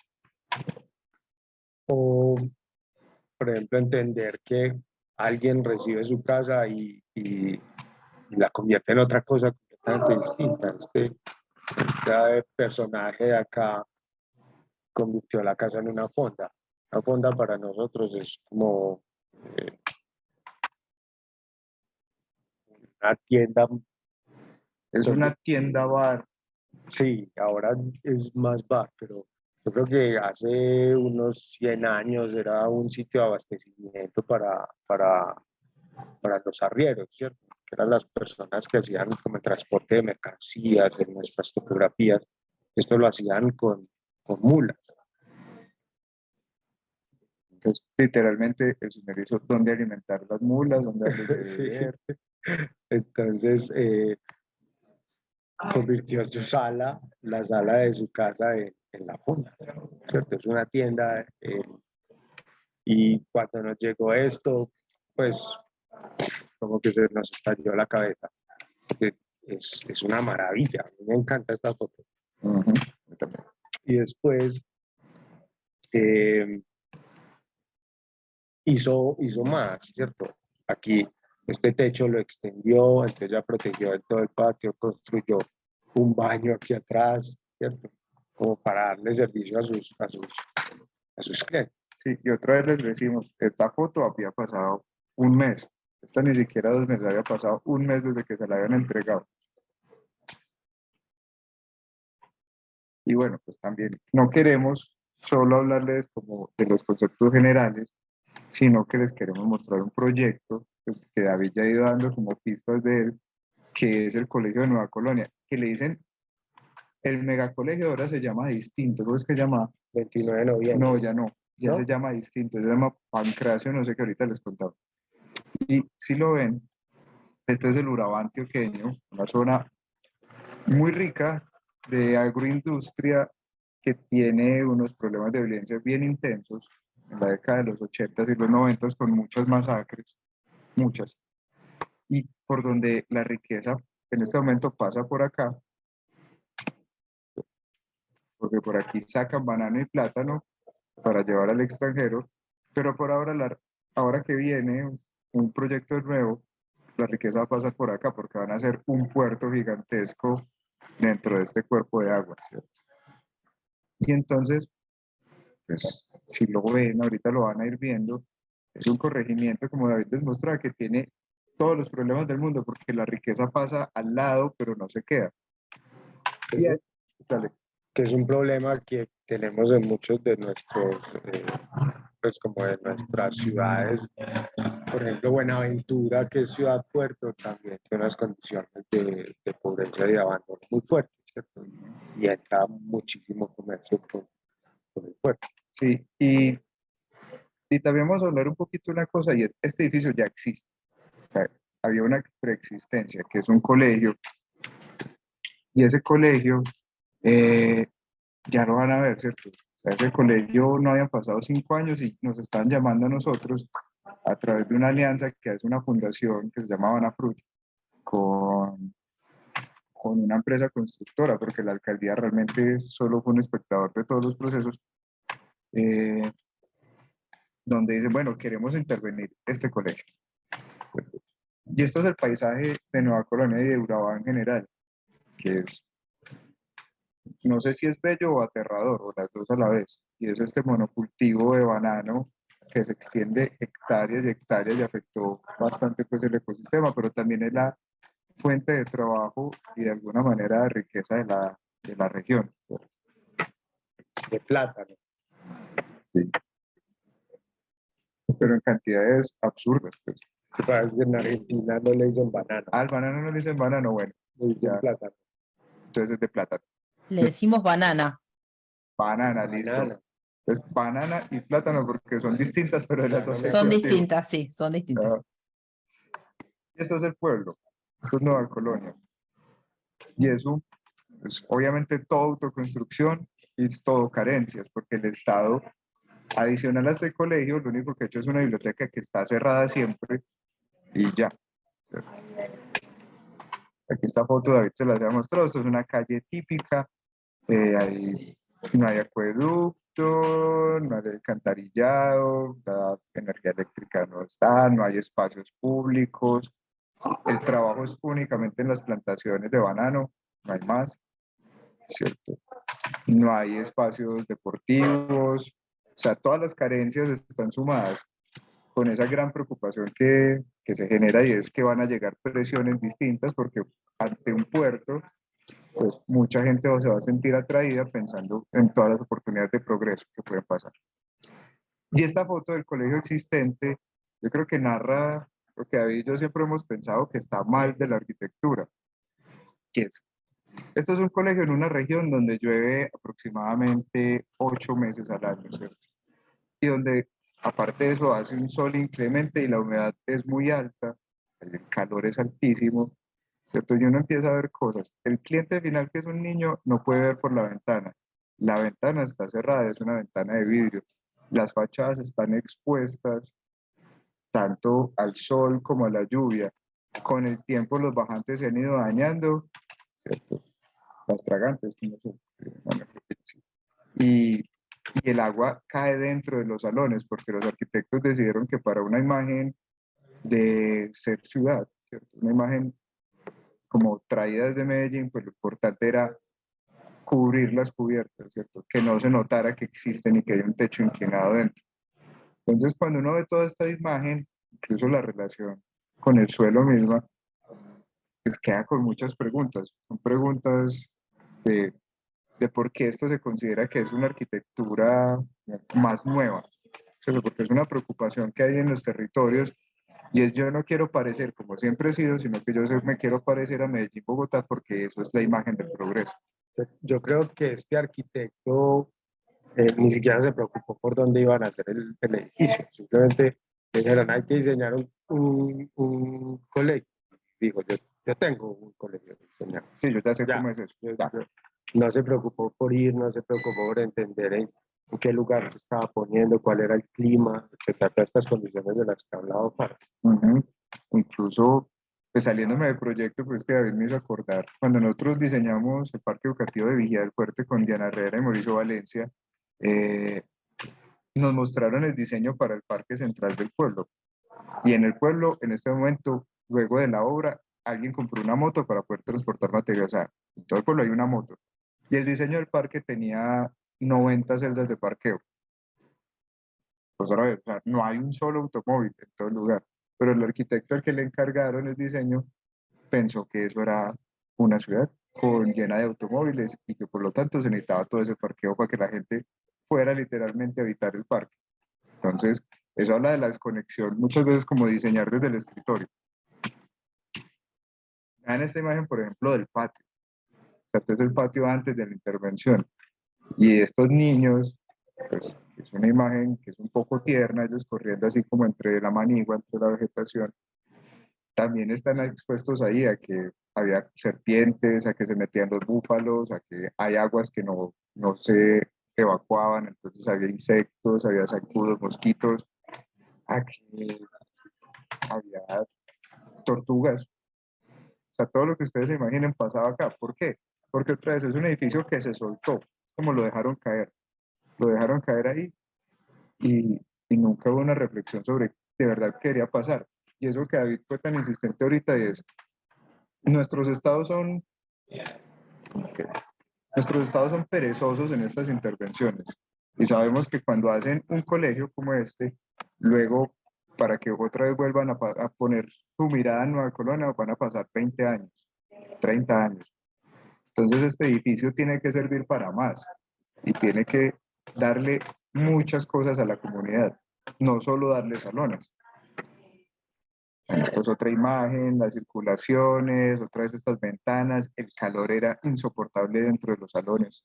O, por ejemplo, entender que alguien recibe su casa y la convierte en otra cosa completamente distinta. Este personaje de acá convirtió la casa en una fonda. Una fonda para nosotros es como una tienda. Es una tienda bar. Sí, ahora es más bar, pero yo creo que hace unos 100 años era un sitio de abastecimiento para los arrieros, ¿cierto? Que eran las personas que hacían como el transporte de mercancías en nuestras topografías. Esto lo hacían con mulas. Entonces, literalmente el señor hizo dónde alimentar las mulas, dónde darles de Sí. beber. Entonces, convirtió su sala, la sala de su casa, en la fonda, ¿cierto? Es una tienda. Y cuando nos llegó esto, pues como que se nos estalló la cabeza. Es una maravilla, a mí me encanta esta foto. Uh-huh. Y después eh, hizo más, ¿cierto? Aquí este techo lo extendió, entonces ya protegió de todo el patio, construyó un baño aquí atrás, ¿cierto? Como para darle servicio a sus clientes. Sí, y otra vez les decimos, esta foto había pasado un mes, esta ni siquiera 2 meses, había pasado un mes desde que se la habían entregado. Y bueno, pues también no queremos solo hablarles como de los conceptos generales, sino que les queremos mostrar un proyecto que David ya ha ido dando como pistas de él, que es el Colegio de Nueva Colonia, que le dicen, el megacolegio ahora se llama distinto, ¿cómo es que se llama? 29 de noviembre. No, ya no, ya ¿No? se llama distinto, se llama Pancracio, no sé qué ahorita les contaba. Y si lo ven, este es el Urabá antioqueño, una zona muy rica de agroindustria que tiene unos problemas de violencia bien intensos en la década de los 80 y los 90 con muchas masacres, muchas. Y por donde la riqueza en este momento pasa por acá, porque por aquí sacan banano y plátano, para llevar al extranjero, pero por ahora, ahora que viene un proyecto nuevo, la riqueza va a pasar por acá porque van a hacer un puerto gigantesco dentro de este cuerpo de agua, ¿cierto? Y entonces, pues, si lo ven, ahorita lo van a ir viendo, es un corregimiento, como David les mostraba, que tiene todos los problemas del mundo porque la riqueza pasa al lado, pero no se queda. Y Eso- dale. que es un problema que tenemos en muchos de nuestros, pues como de nuestras ciudades. Por ejemplo, Buenaventura, que es ciudad puerto, también tiene unas condiciones de pobreza y de abandono muy fuertes, ¿cierto? Y entra muchísimo comercio por el puerto. Sí, y también vamos a hablar un poquito de una cosa, y es, este edificio ya existe. O sea, había una preexistencia, que es un colegio, y ese colegio ya lo van a ver, ¿cierto? O sea, ese colegio no habían pasado 5 años y nos están llamando a nosotros a través de una alianza que es una fundación que se llama Banafruit con una empresa constructora, porque la alcaldía realmente solo fue un espectador de todos los procesos, eh, donde dicen, bueno, queremos intervenir este colegio. Y esto es el paisaje de Nueva Colonia y de Urabá en general, que es, no sé si es bello o aterrador, o las dos a la vez, y es este monocultivo de banano que se extiende hectáreas y hectáreas y afectó bastante pues el ecosistema, pero también es la fuente de trabajo y de alguna manera de riqueza de la región. De plátano. Sí. Pero en cantidades absurdas, pues. Si parece que en Argentina no le dicen banano, Al banano no le dicen banano, bueno, le dicen ya, plátano. entonces es de plátano. Le decimos banana. Banana, listo. Banana. Entonces, banana y plátano, porque son distintas, pero de las dos se Son cultivan. distintas, sí, son distintas. Ah, y esto es el pueblo, esto es Nueva Colonia. Y eso es obviamente todo autoconstrucción y es todo carencias, porque el Estado, adicional a este colegio, lo único que ha hecho es una biblioteca que está cerrada siempre y ya. Aquí esta foto David se las había mostrado, esto es una calle típica, no hay acueducto, no hay alcantarillado, la energía eléctrica no está, no hay espacios públicos, el trabajo es únicamente en las plantaciones de banano, no hay más, ¿cierto? No hay espacios deportivos, o sea, todas las carencias están sumadas con esa gran preocupación que se genera y es que van a llegar presiones distintas porque ante un puerto, pues mucha gente se va a sentir atraída pensando en todas las oportunidades de progreso que pueden pasar. Y esta foto del colegio existente, yo creo que narra lo que David y yo siempre hemos pensado que está mal de la arquitectura, que es, esto es un colegio en una región donde llueve aproximadamente 8 meses al año, ¿cierto? Y donde aparte de eso hace un sol inclemente y la humedad es muy alta, el calor es altísimo, ¿cierto? Y uno empieza a ver cosas. El cliente final, que es un niño, no puede ver por la ventana. La ventana está cerrada, es una ventana de vidrio. Las fachadas están expuestas tanto al sol como a la lluvia. Con el tiempo los bajantes se han ido dañando, ¿cierto? Las tragantes, no sé. Bueno, sí. Y el agua cae dentro de los salones porque los arquitectos decidieron que para una imagen de ser ciudad, ¿cierto? Una imagen como traída desde Medellín, pues lo importante era cubrir las cubiertas, ¿cierto? Que no se notara que existen y que hay un techo inclinado dentro. Entonces, cuando uno ve toda esta imagen, incluso la relación con el suelo misma, pues queda con muchas preguntas. Son preguntas de por qué esto se considera que es una arquitectura más nueva, ¿cierto? Porque es una preocupación que hay en los territorios y es yo no quiero parecer como siempre he sido, sino que yo me quiero parecer a Medellín, Bogotá, porque eso es la imagen del progreso. Yo creo que este arquitecto ni siquiera se preocupó por dónde iban a hacer el edificio. Simplemente dijeron, hay que diseñar un colegio. Dijo, yo tengo un colegio diseñado. Sí, yo ya sé Ya, cómo es eso. Ya. no se preocupó por ir, no se preocupó por entender en qué lugar se estaba poniendo, cuál era el clima, etcétera, todas estas condiciones de las que ha hablado Juan. Incluso, pues saliéndome del proyecto, pues que David me hizo acordar, cuando nosotros diseñamos el Parque Educativo de Villa del Fuerte con Diana Herrera y Mauricio Valencia, nos mostraron el diseño para el parque central del pueblo. Y en el pueblo, en este momento, luego de la obra, alguien compró una moto para poder transportar material. O sea, en todo el pueblo hay una moto. Y el diseño del parque tenía 90 celdas de parqueo. Pues ahora, o sea, no hay un solo automóvil en todo el lugar. Pero el arquitecto al que le encargaron el diseño pensó que eso era una ciudad llena de automóviles y que por lo tanto se necesitaba todo ese parqueo para que la gente fuera literalmente a habitar el parque. Entonces, eso habla de la desconexión, muchas veces como diseñar desde el escritorio. Vean esta imagen, por ejemplo, del patio. Este es el patio antes de la intervención. Y estos niños, pues es una imagen que es un poco tierna, ellos corriendo así como entre la manigua, entre la vegetación. También están expuestos ahí a que había serpientes, a que se metían los búfalos, a que hay aguas que no se evacuaban, entonces había insectos, había zancudos, mosquitos, a que había tortugas. O sea, todo lo que ustedes se imaginen pasaba acá. ¿Por qué? Porque otra vez es un edificio que se soltó, como lo dejaron caer ahí y nunca hubo una reflexión sobre de verdad qué quería pasar. Y eso que David fue tan insistente ahorita es, nuestros estados son, okay, nuestros estados son perezosos en estas intervenciones. Y sabemos que cuando hacen un colegio como este, luego para que otra vez vuelvan a poner su mirada en Nueva Colonia, van a pasar 20 años, 30 años. Entonces este edificio tiene que servir para más y tiene que darle muchas cosas a la comunidad, no solo darle salones. Esto es otra imagen, las circulaciones, otra vez estas ventanas, el calor era insoportable dentro de los salones.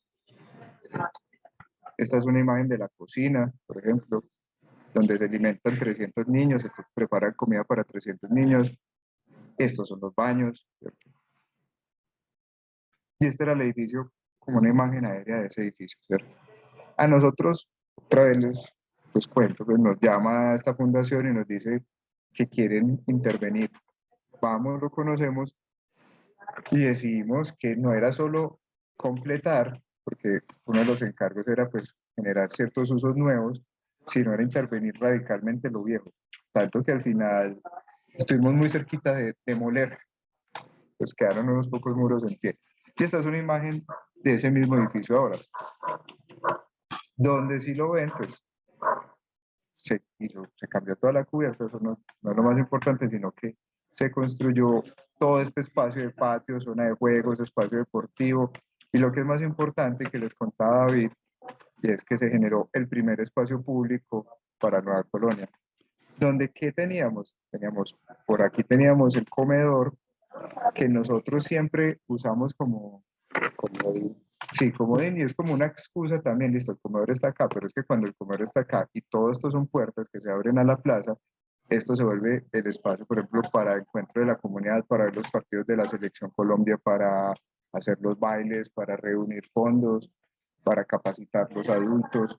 Esta es una imagen de la cocina, por ejemplo, donde se alimentan 300 niños, se preparan comida para 300 niños. Estos son los baños, ¿cierto? Y este era el edificio como una imagen aérea de ese edificio, ¿cierto? A nosotros, otra vez les cuento, pues nos llama esta fundación y nos dice que quieren intervenir. Vamos, lo conocemos y decidimos que no era solo completar, porque uno de los encargos era pues generar ciertos usos nuevos, sino era intervenir radicalmente lo viejo. Tanto que al final estuvimos muy cerquita de demoler, pues quedaron unos pocos muros en pie. Y esta es una imagen de ese mismo edificio ahora, donde si lo ven, pues se cambió toda la cubierta, eso no es lo más importante, sino que se construyó todo este espacio de patio, zona de juegos, espacio deportivo, y lo que es más importante que les contaba David, y es que se generó el primer espacio público para Nueva Colonia, donde ¿qué teníamos? Por aquí teníamos el comedor, que nosotros siempre usamos como sí, comodín, y es como una excusa también, listo, el comedor está acá, pero es que cuando el comedor está acá y todo esto son puertas que se abren a la plaza, esto se vuelve el espacio, por ejemplo, para encuentro de la comunidad, para ver los partidos de la Selección Colombia, para hacer los bailes, para reunir fondos, para capacitar los adultos.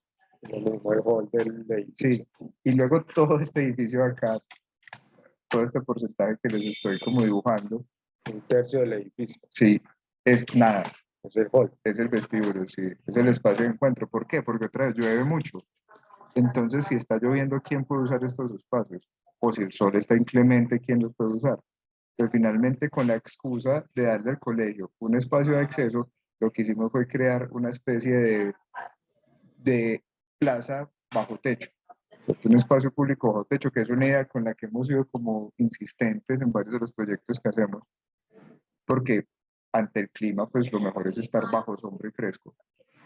Sí, y luego todo este edificio acá, todo este porcentaje que les estoy como dibujando. Un tercio del edificio. Sí, es nada. Es el hall. Es el vestíbulo, sí, es el espacio de encuentro. ¿Por qué? Porque otra vez llueve mucho. Entonces, si está lloviendo, ¿quién puede usar estos espacios? O si el sol está inclemente, ¿quién los puede usar? Pero finalmente, con la excusa de darle al colegio un espacio de acceso, lo que hicimos fue crear una especie de plaza bajo techo. Un espacio público bajo techo, que es una idea con la que hemos sido como insistentes en varios de los proyectos que hacemos, porque ante el clima, pues lo mejor es estar bajo sombra y fresco.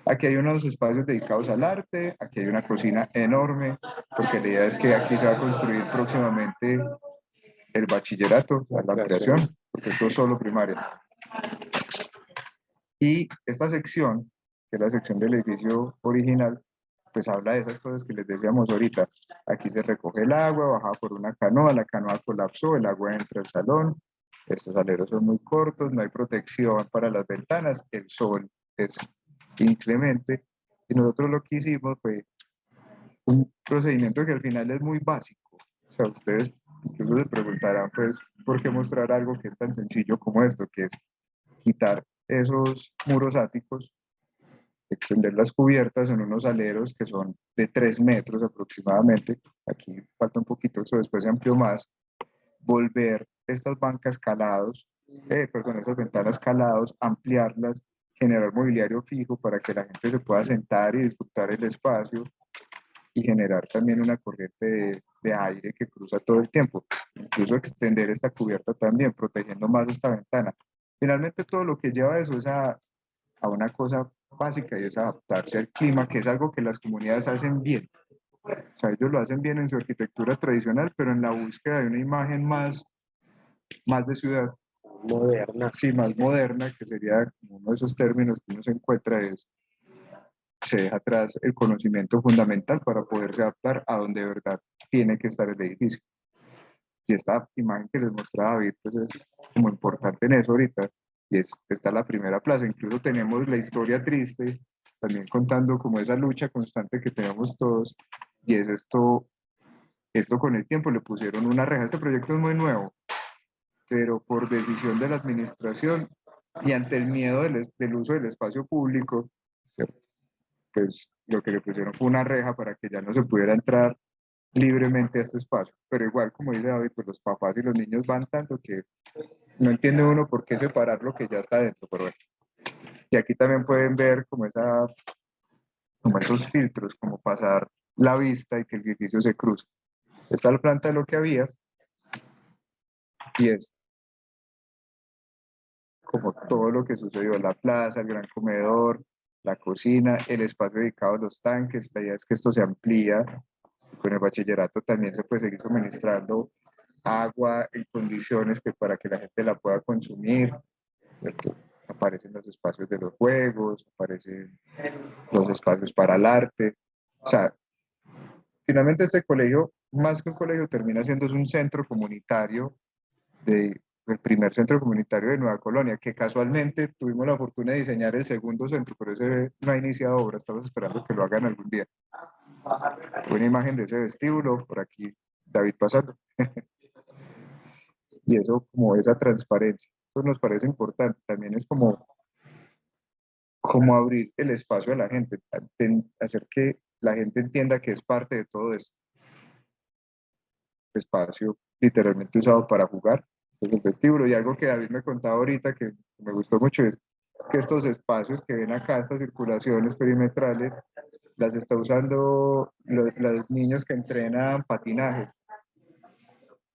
Aquí hay unos espacios dedicados al arte, aquí hay una cocina enorme, porque la idea es que aquí se va a construir próximamente el bachillerato, la creación, porque esto es solo primaria. Y esta sección, que es la sección del edificio original, pues habla de esas cosas que les decíamos ahorita. Aquí se recoge el agua, baja por una canoa, la canoa colapsó, el agua entra al salón, estos aleros son muy cortos, no hay protección para las ventanas, el sol es inclemente, y nosotros lo que hicimos fue un procedimiento que al final es muy básico. O sea, ustedes incluso se preguntarán, pues, ¿por qué mostrar algo que es tan sencillo como esto, que es quitar esos muros áticos, extender las cubiertas en unos aleros que son de 3 metros aproximadamente, aquí falta un poquito, eso después se amplió más, volver estas bancas calados, perdón, esas ventanas calados, ampliarlas, generar mobiliario fijo para que la gente se pueda sentar y disfrutar el espacio y generar también una corriente de aire que cruza todo el tiempo, incluso extender esta cubierta también, protegiendo más esta ventana. Finalmente todo lo que lleva eso es a una cosa básica y es adaptarse al clima, que es algo que las comunidades hacen bien. O sea, ellos lo hacen bien en su arquitectura tradicional, pero en la búsqueda de una imagen más de ciudad. Moderna. Sí, más moderna, que sería como uno de esos términos que uno se encuentra, se deja atrás el conocimiento fundamental para poderse adaptar a donde de verdad tiene que estar el edificio. Y esta imagen que les mostraba David, pues es como importante en eso ahorita, y está la primera plaza. Incluso tenemos la historia triste, también contando como esa lucha constante que tenemos todos, y es esto con el tiempo le pusieron una reja. Este proyecto es muy nuevo, pero por decisión de la administración y ante el miedo del uso del espacio público, ¿cierto? Pues lo que le pusieron fue una reja para que ya no se pudiera entrar libremente a este espacio. Pero igual, como dice David, pues los papás y los niños van tanto que no entiende uno por qué separar lo que ya está dentro. Pero bueno. Y aquí también pueden ver como esos filtros, como pasar la vista y que el edificio se cruce. Esta es la planta de lo que había y es como todo lo que sucedió, la plaza, el gran comedor, la cocina, el espacio dedicado a los tanques. La idea es que esto se amplía. Con el bachillerato también se puede seguir suministrando agua en condiciones que para que la gente la pueda consumir, ¿cierto? Aparecen los espacios de los juegos, aparecen los espacios para el arte. O sea, finalmente este colegio, más que un colegio, termina siendo un centro comunitario, el primer centro comunitario de Nueva Colonia, que casualmente tuvimos la fortuna de diseñar el segundo centro, pero ese no ha iniciado obra, estamos esperando que lo hagan algún día. Buena imagen de ese vestíbulo, por aquí David pasando. Y eso, como esa transparencia, eso nos parece importante. También es como abrir el espacio a la gente, hacer que la gente entienda que es parte de todo este espacio literalmente usado para jugar. Este es el vestíbulo. Y algo que David me contaba ahorita que me gustó mucho es que estos espacios que ven acá, estas circulaciones perimetrales, las está usando los niños que entrenan patinaje.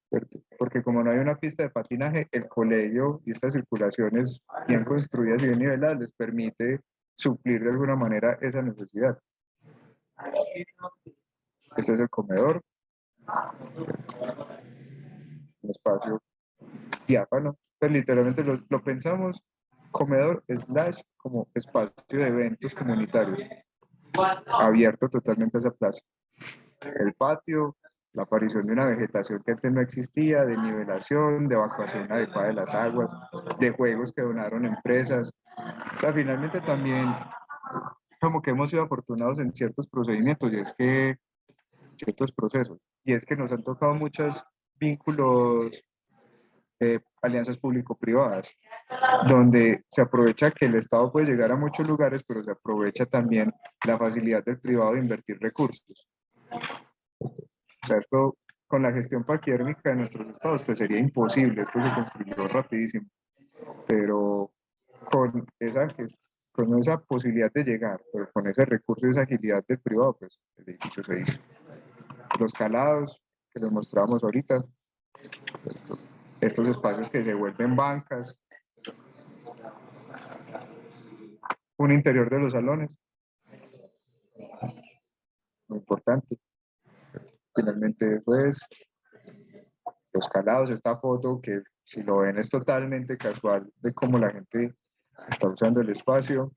¿Cierto? Porque como no hay una pista de patinaje, el colegio y estas circulaciones bien construidas y bien niveladas les permite suplir de alguna manera esa necesidad. Este es el comedor, un espacio diáfano. Pues literalmente lo pensamos comedor slash como espacio de eventos comunitarios, abierto totalmente a esa plaza. El patio, la aparición de una vegetación que antes no existía, de nivelación, de evacuación adecuada de las aguas, de juegos que donaron empresas. O sea, finalmente también como que hemos sido afortunados en ciertos procedimientos y es que ciertos procesos y es que nos han tocado muchos vínculos, alianzas público-privadas, donde se aprovecha que el Estado puede llegar a muchos lugares, pero se aprovecha también la facilidad del privado de invertir recursos. O sea, esto con la gestión paquidérmica de nuestros estados, pues sería imposible, esto se construyó rapidísimo, pero con con esa posibilidad de llegar, pero con ese recurso y esa agilidad del privado, pues el edificio se hizo. Los calados que les mostramos ahorita, estos espacios que se vuelven bancas, un interior de los salones, muy importante. Finalmente eso es los calados, esta foto que si lo ven es totalmente casual de cómo la gente está usando el espacio.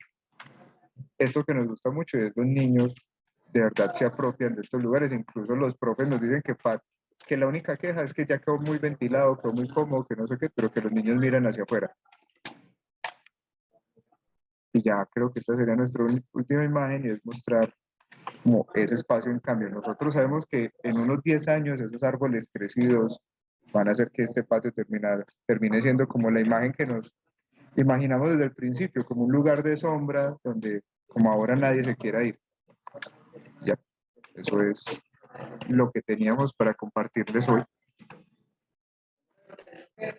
Esto que nos gusta mucho es los niños de verdad se apropian de estos lugares, incluso los profes nos dicen que la única queja es que ya quedó muy ventilado, quedó muy cómodo, que no sé qué, pero que los niños miran hacia afuera. Y ya creo que esta sería nuestra última imagen y es mostrar como ese espacio en cambio. Nosotros sabemos que en unos 10 años esos árboles crecidos van a hacer que este patio termine siendo como la imagen que nos imaginamos desde el principio, como un lugar de sombra donde como ahora nadie se quiera ir. Ya, eso es lo que teníamos para compartirles hoy.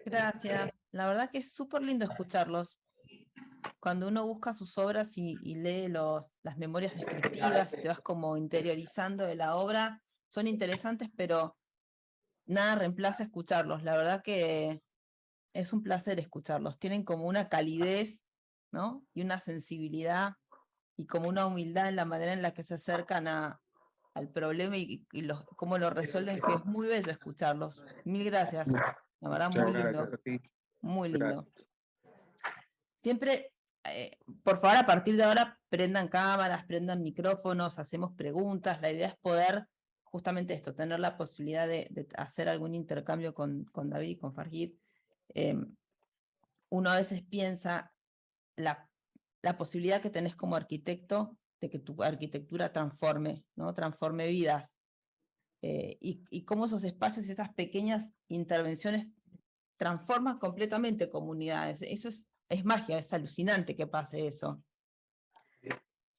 Gracias. La verdad que es súper lindo escucharlos. Cuando uno busca sus obras y lee las memorias descriptivas, te vas como interiorizando de la obra, son interesantes, pero nada reemplaza escucharlos. La verdad que es un placer escucharlos. Tienen como una calidez, ¿no? Y una sensibilidad y como una humildad en la manera en la que se acercan al problema y cómo lo resuelven, que es muy bello escucharlos. Mil gracias. La verdad, Muchas muy lindo, gracias a ti. muy lindo. Gracias. Siempre, por favor, a partir de ahora, prendan cámaras, prendan micrófonos, hacemos preguntas. La idea es poder, justamente esto, tener la posibilidad de hacer algún intercambio con David y con Farhid. Uno a veces piensa la posibilidad que tenés como arquitecto de que tu arquitectura transforme, ¿no? Transforme vidas. Y cómo esos espacios y esas pequeñas intervenciones transforman completamente comunidades. Eso es magia, es alucinante que pase eso. Sí,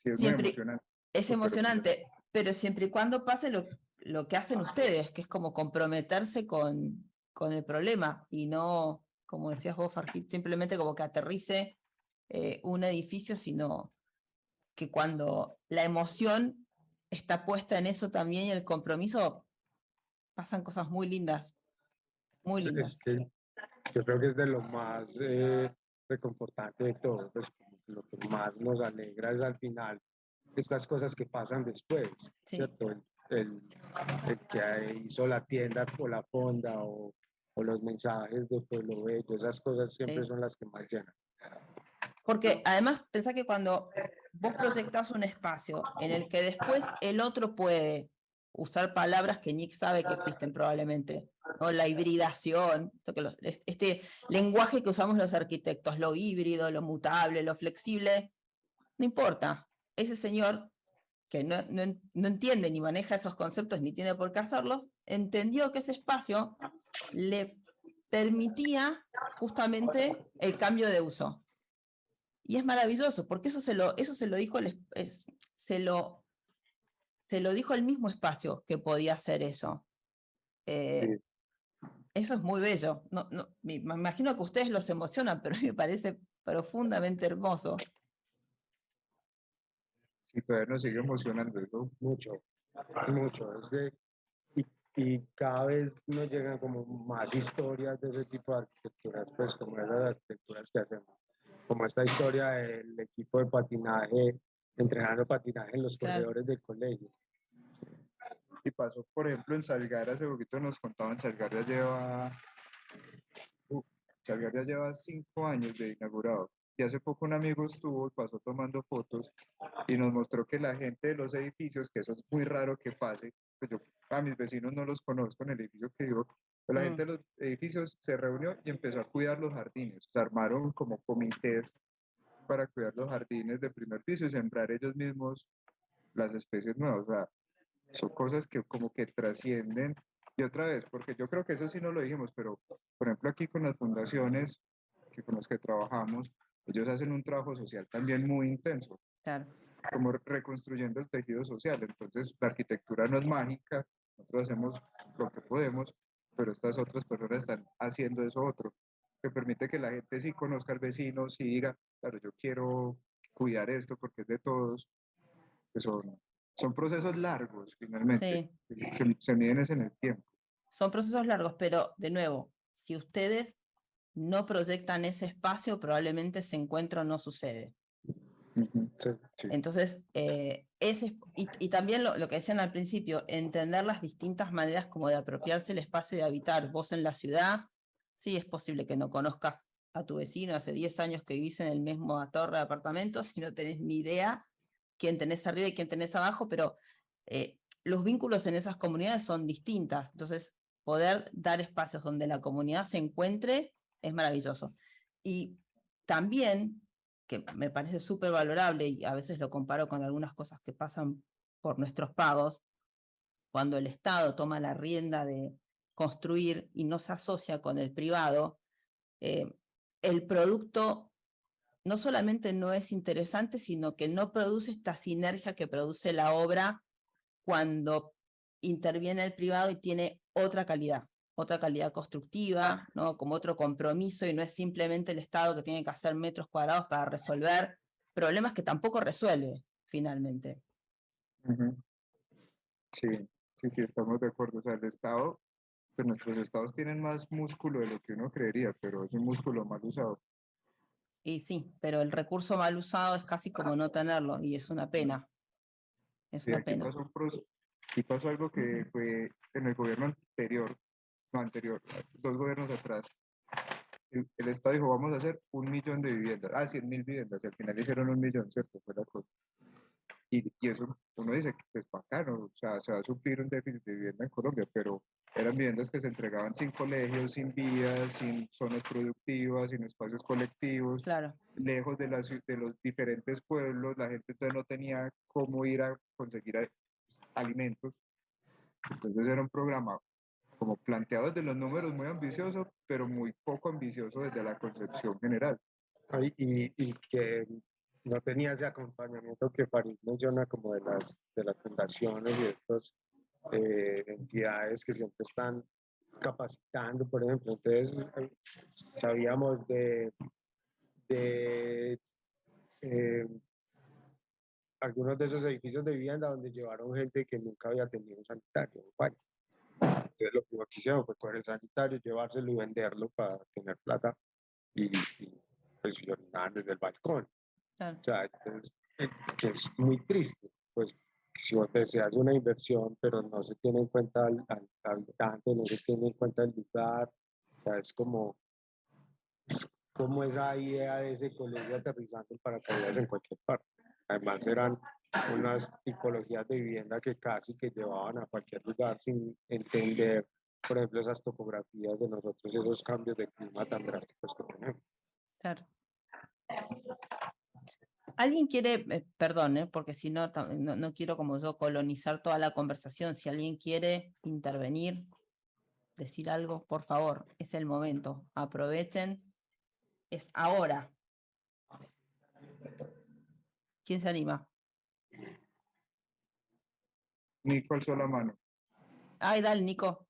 es muy Siempre emocionante. es Súper emocionante, pero siempre y cuando pase lo que hacen ustedes, que es como comprometerse con el problema y no, como decías vos, Farhid, simplemente como que aterrice un edificio, sino que cuando la emoción está puesta en eso también y el compromiso, pasan cosas muy lindas, muy Es lindas. que yo creo que es de lo más reconfortante de todo, pues como que lo que más nos alegra es al final estas cosas que pasan después, Sí. ¿cierto? El que hizo la tienda o la fonda o los mensajes de Pueblo Bello, esas cosas siempre Sí. son las que más llenan. Porque además pensá que cuando vos proyectás un espacio en el que después el otro puede usar palabras que Nick sabe que existen probablemente, ¿no? La hibridación, este lenguaje que usamos los arquitectos, lo híbrido, lo mutable, lo flexible, no importa. Ese señor que no entiende ni maneja esos conceptos ni tiene por qué hacerlo, entendió que ese espacio le permitía justamente el cambio de uso. Y es maravilloso, porque eso se lo dijo se lo dijo el mismo espacio que podía hacer eso. Sí. Eso es muy bello. Me imagino que a ustedes los emocionan, pero me parece profundamente hermoso. Sí, todavía nos sigue emocionando eso. Mucho, mucho. Y cada vez nos llegan como más historias de ese tipo de arquitecturas, pues como esas arquitecturas que hacemos. Como esta historia del equipo de patinaje, entrenando patinaje en los Claro. corredores del colegio. Y pasó, por ejemplo, en Salgar, hace poquito nos contaban, Salgar ya lleva 5 años de inaugurado. Y hace poco un amigo estuvo y pasó tomando fotos y nos mostró que la gente de los edificios, que eso es muy raro que pase, pues yo a mis vecinos no los conozco en el edificio que vivo, pero la gente de los edificios se reunió y empezó a cuidar los jardines. Se armaron como comités para cuidar los jardines del primer piso y sembrar ellos mismos las especies nuevas. O sea, son cosas que como que trascienden. Y otra vez, porque yo creo que eso sí no lo dijimos, pero por ejemplo aquí con las fundaciones con las que trabajamos, ellos hacen un trabajo social también muy intenso, Claro. como reconstruyendo el tejido social. Entonces, la arquitectura no es mágica, nosotros hacemos lo que podemos, pero estas otras personas están haciendo eso otro, que permite que la gente sí conozca al vecino, sí diga, claro, yo quiero cuidar esto porque es de todos, que son procesos largos finalmente, Sí, se miden es en el tiempo. son procesos largos, pero de nuevo, si ustedes no proyectan ese espacio, probablemente ese encuentro no sucede. Sí, sí. Entonces, y también lo que decían al principio, entender las distintas maneras como de apropiarse el espacio y de habitar. Vos en la ciudad, sí, es posible que no conozcas a tu vecino hace 10 años que vivís en el mismo torre de apartamentos y no tenés ni idea quién tenés arriba y quién tenés abajo, pero los vínculos en esas comunidades son distintas. Entonces, poder dar espacios donde la comunidad se encuentre es maravilloso. Y también que me parece súper valorable y a veces lo comparo con algunas cosas que pasan por nuestros pagos, cuando el Estado toma la rienda de construir y no se asocia con el privado, el producto no solamente no es interesante, sino que no produce esta sinergia que produce la obra cuando interviene el privado y tiene otra calidad constructiva, ¿no? Como otro compromiso, y no es simplemente el Estado que tiene que hacer metros cuadrados para resolver problemas que tampoco resuelve finalmente. Ujú. Sí, sí, estamos de acuerdo. O sea, el Estado, pues nuestros estados tienen más músculo de lo que uno creería, pero es un músculo mal usado. Y sí, pero el recurso mal usado es casi como no tenerlo, y es una pena. Es Sí, una pena. aquí pasó algo que fue en el gobierno anterior, no anterior, 2 gobiernos atrás. El Estado dijo, vamos a hacer 1 millón de viviendas, 100.000 viviendas, y al final hicieron 1 millón, ¿cierto? Fue la cosa. Y eso, uno dice que pues bacano, o sea, se va a suplir un déficit de vivienda en Colombia, pero eran viviendas que se entregaban sin colegios, sin vías, sin zonas productivas, sin espacios colectivos, Claro, lejos de los diferentes pueblos, la gente entonces no tenía cómo ir a conseguir alimentos. Entonces era un programa como planteado desde los números muy ambicioso, pero muy poco ambicioso desde la concepción general. Y que no tenía ese acompañamiento que París menciona como de las fundaciones y de estas entidades que siempre están capacitando, por ejemplo. Entonces, sabíamos de eh, algunos de esos edificios de vivienda donde llevaron gente que nunca había tenido un sanitario. Bueno, entonces lo primero que hicieron fue coger el sanitario, llevárselo y venderlo para tener plata y pues y orinar desde el balcón. claro. O sea, entonces, que es muy triste, pues si se hace una inversión, pero no se tiene en cuenta al habitante, no se tiene en cuenta el lugar, o sea, es como esa idea de ese colegio aterrizando en paracaídas en cualquier parte. Además eran unas tipologías de vivienda que casi que llevaban a cualquier lugar sin entender, por ejemplo, esas topografías de nosotros, esos cambios de clima tan drásticos que tenemos. Claro. ¿Alguien quiere, perdón, porque si no, no quiero como yo colonizar toda la conversación, si alguien quiere intervenir, decir algo, por favor, es el momento, aprovechen, es ahora. ¿Quién se anima? Nico alzó la mano. Ay, dale, Nico.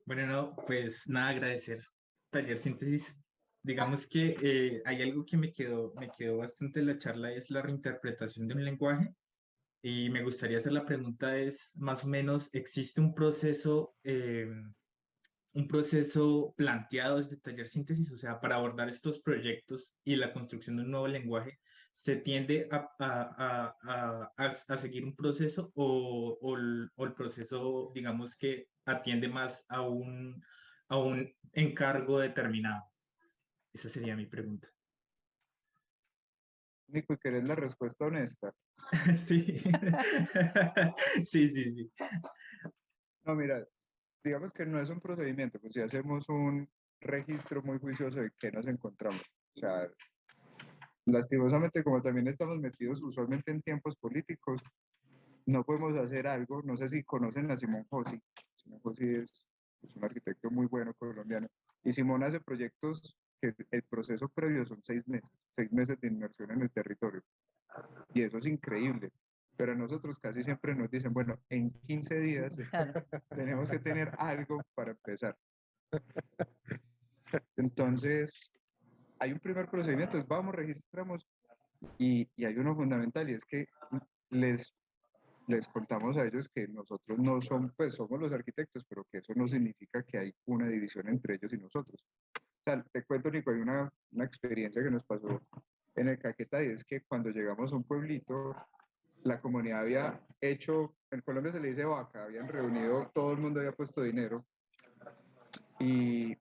Bueno, no, pues nada, agradecer. Taller Síntesis. Digamos que hay algo que me quedó bastante de la charla, es la reinterpretación de un lenguaje. Y me gustaría hacer la pregunta, es más o menos, ¿existe un proceso planteado desde Taller Síntesis? O sea, para abordar estos proyectos y la construcción de un nuevo lenguaje, ¿se tiende a seguir un proceso o el proceso, digamos que atiende más a un encargo determinado? Esa sería mi pregunta. Nico, ¿y querés la respuesta honesta? Sí, sí, sí, sí. No, mira, digamos que no es un procedimiento, pues si hacemos un registro muy juicioso de qué nos encontramos. O sea, lastimosamente, como también estamos metidos usualmente en tiempos políticos, no podemos hacer algo, no sé si conocen a Simón Josi. Simón Josi es un arquitecto muy bueno colombiano, y Simón hace proyectos que el proceso previo son 6 meses de inmersión en el territorio, y eso es increíble. Pero a nosotros casi siempre nos dicen, bueno, en 15 días Claro, tenemos que tener algo para empezar. Entonces, hay un primer procedimiento, es vamos, registramos, y hay uno fundamental, y es que les, les contamos a ellos que nosotros no somos, pues somos los arquitectos, pero que eso no significa que hay una división entre ellos y nosotros. O sea, te cuento, Nico, hay una experiencia que nos pasó en el Caquetá, y es que cuando llegamos a un pueblito, la comunidad había hecho, en Colombia se le dice vaca, habían reunido, todo el mundo había puesto dinero, y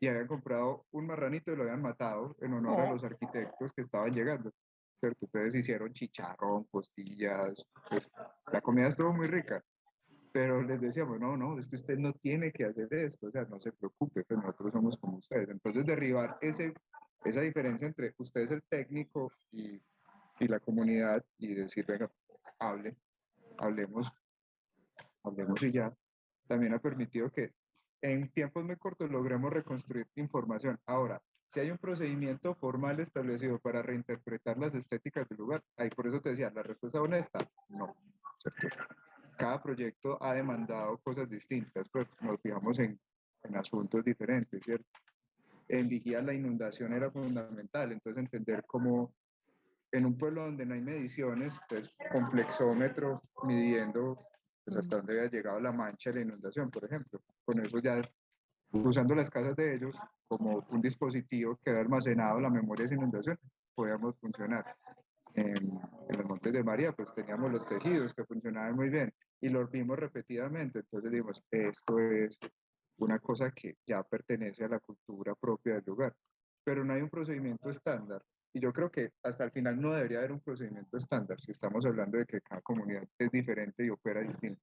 habían comprado un marranito y lo habían matado en honor a los arquitectos que estaban llegando, ¿cierto? Entonces hicieron chicharrón, costillas, pues, la comida estuvo muy rica, pero les decíamos, no, no, es que usted no tiene que hacer esto, o sea, no se preocupe, pues nosotros somos como ustedes. Entonces derribar esa diferencia entre usted es el técnico y la comunidad, y decir, venga, hable, hablemos, hablemos y ya, también ha permitido que en tiempos muy cortos logremos reconstruir información. Ahora, Si hay un procedimiento formal establecido para reinterpretar las estéticas del lugar, ahí por eso te decía, la respuesta honesta, no, ¿cierto? Cada proyecto ha demandado cosas distintas, pues nos fijamos en asuntos diferentes, ¿cierto? En Vigía la inundación era fundamental, entonces entender cómo en un pueblo donde no hay mediciones, pues con flexómetro midiendo pues, hasta dónde había llegado la mancha de la inundación, por ejemplo. Con eso ya, usando las casas de ellos como un dispositivo que ha almacenado la memoria de esa inundación, podíamos funcionar. En los Montes de María, pues teníamos los tejidos que funcionaban muy bien y los vimos repetidamente. Entonces dijimos, esto es una cosa que ya pertenece a la cultura propia del lugar, pero no hay un procedimiento estándar. Y yo creo que hasta el final no debería haber un procedimiento estándar si estamos hablando de que cada comunidad es diferente y opera distinto.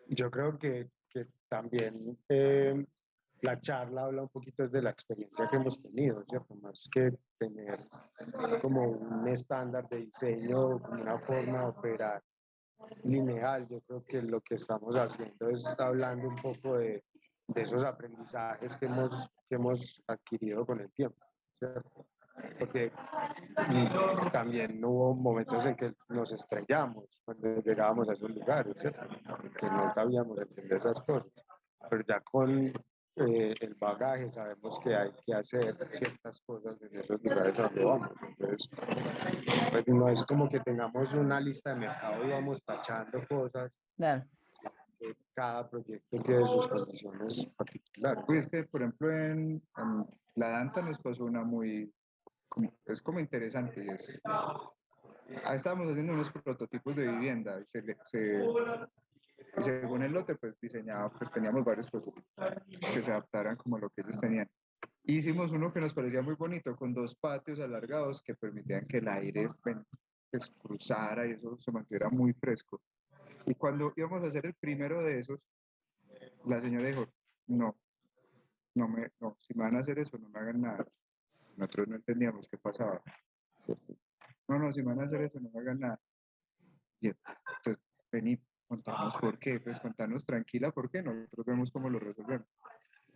Yo creo que también la charla habla un poquito de la experiencia que hemos tenido, ¿cierto? Más que tener como un estándar de diseño, como una forma de operar lineal. Yo creo que lo que estamos haciendo es hablando un poco de esos aprendizajes que hemos adquirido con el tiempo, ¿cierto? Porque también hubo momentos en que nos estrellamos cuando llegábamos a esos lugares, ¿cierto? Que no sabíamos entender esas cosas, pero ya con el bagaje sabemos que hay que hacer ciertas cosas en esos lugares donde vamos. Entonces, pues no es como que tengamos una lista de mercado y vamos tachando cosas. Claro. Cada proyecto tiene sus condiciones particulares. Pues es que, por ejemplo, en la Danta nos pasó una es como interesante, y es, estábamos haciendo unos prototipos de vivienda, y según el lote, pues diseñado, pues teníamos varios prototipos que se adaptaran como a lo que ellos tenían. Hicimos uno que nos parecía muy bonito, con 2 patios alargados que permitían que el aire pues, cruzara y eso se mantuviera muy fresco. Y cuando íbamos a hacer el primero de esos, la señora dijo, no, si me van a hacer eso, no me hagan nada. Nosotros no entendíamos qué pasaba. No, si me van a hacer eso, no me hagan nada. Y entonces, vení, contanos por qué, pues contanos tranquila por qué, nosotros vemos cómo lo resolvemos.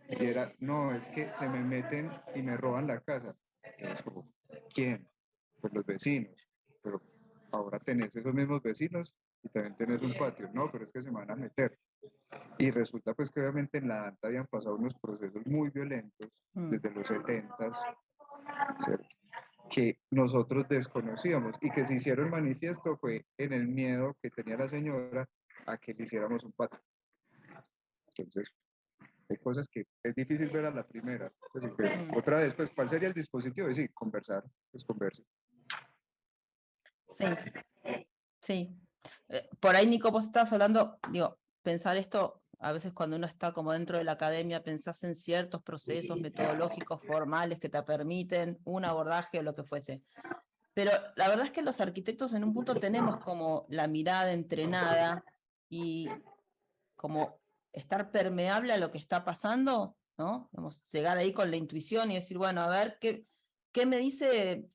Y era, no, es que se me meten y me roban la casa. Entonces, como, ¿quién? Pues los vecinos. Pero ahora tenés esos mismos vecinos y también tenés un patio. No, pero es que se me van a meter. Y resulta pues que obviamente en la Danta habían pasado unos procesos muy violentos desde los 70s, ¿cierto? Que nosotros desconocíamos y que se hicieron manifiesto fue en el miedo que tenía la señora a que le hiciéramos un patio. Entonces, hay cosas que es difícil ver a la primera. Pues, otra vez, pues, ¿cuál sería el dispositivo? Es decir, conversar, pues converse. Sí, sí. Por ahí, Nico, vos estabas hablando, digo, pensar esto, a veces cuando uno está como dentro de la academia, pensás en ciertos procesos metodológicos formales que te permiten un abordaje o lo que fuese. Pero la verdad es que los arquitectos en un punto tenemos como la mirada entrenada y como estar permeable a lo que está pasando, ¿no? Vamos, llegar ahí con la intuición y decir, bueno, a ver, ¿qué me dice,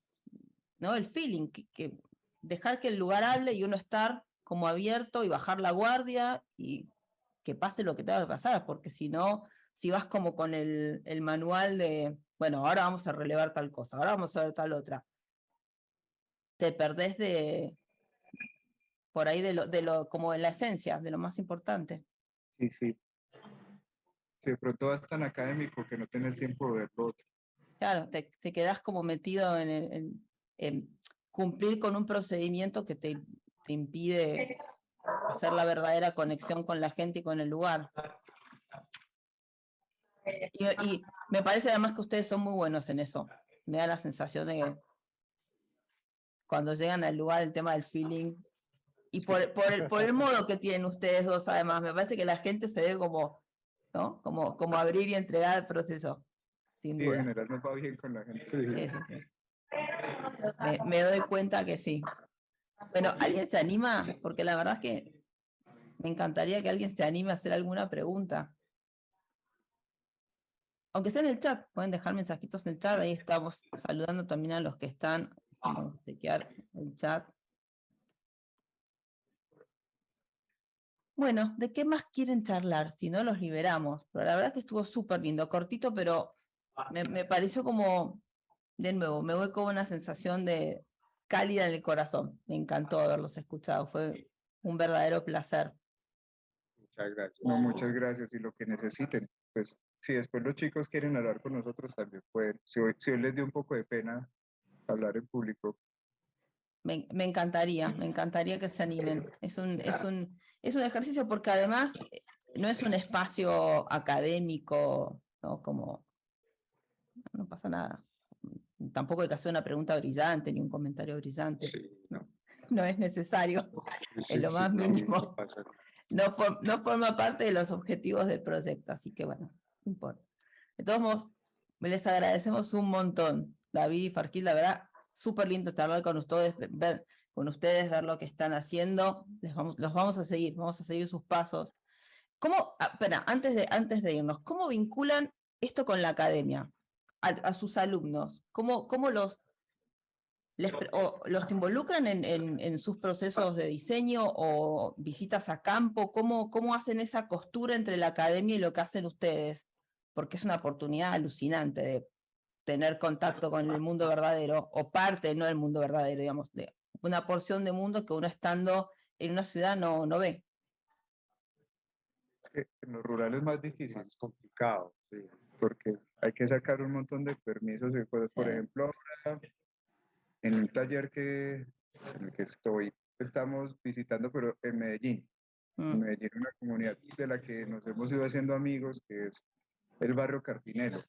¿no? El feeling, que dejar que el lugar hable y uno estar como abierto y bajar la guardia y que pase lo que tenga que pasar, porque si no, si vas como con el manual de, bueno, ahora vamos a relevar tal cosa, ahora vamos a ver tal otra, te perdés por ahí de lo, como en la esencia, de lo más importante. Sí, sí. Si de pronto vas tan académico que no tenés tiempo de ver lo otro. Claro, te quedás como metido en cumplir con un procedimiento que te impide hacer la verdadera conexión con la gente y con el lugar. Y me parece además que ustedes son muy buenos en eso. Me da la sensación de que cuando llegan al lugar el tema del feeling, y por el modo que tienen ustedes dos además, me parece que la gente se ve como, ¿no? Como abrir y entregar el proceso, sin Sí, duda. en general nos va bien con la gente. Sí. Me doy cuenta que sí. Bueno, ¿alguien se anima? Porque la verdad es que me encantaría que alguien se anime a hacer alguna pregunta. Aunque sea en el chat, pueden dejar mensajitos en el chat, ahí estamos saludando también a los que están. Vamos a chequear el chat. Bueno, ¿de qué más quieren charlar? Si no, los liberamos. Pero la verdad que estuvo súper lindo, cortito, pero me pareció como de nuevo, me voy con una sensación de cálida en el corazón. Me encantó haberlos escuchado, fue un verdadero placer. Muchas gracias. No, muchas gracias y lo que necesiten. Pues si después los chicos quieren hablar con nosotros también pueden. Si hoy les dio un poco de pena hablar en público. Me encantaría que se animen. Es un ejercicio porque además no es un espacio académico, ¿no? Como no pasa nada. Tampoco hay que hacer una pregunta brillante ni un comentario brillante. Sí, no. No es necesario, Sí, en lo sí, más no, mínimo. no pasa nada. No forma parte de los objetivos del proyecto, así que bueno, no importa. De todos modos, les agradecemos un montón, David y Farquil, la verdad, súper lindo charlar con ustedes, ver lo que están haciendo, los vamos a seguir sus pasos. ¿Cómo, espera, antes de irnos, cómo vinculan esto con la academia, a sus alumnos? ¿Cómo los involucran en sus procesos de diseño o visitas a campo? ¿Cómo hacen esa costura entre la academia y lo que hacen ustedes? Porque es una oportunidad alucinante de tener contacto con el mundo verdadero, o parte, no del mundo verdadero, digamos, de una porción de mundo que uno estando en una ciudad no ve. Es que en lo rural es más difícil Más complicado, sí. porque hay que sacar un montón de permisos y cosas. Por Sí. ejemplo, ahora en un taller en el que estoy, estamos visitando, pero en Medellín. En Medellín, una comunidad de la que nos hemos ido haciendo amigos, que es el barrio Carpinelo.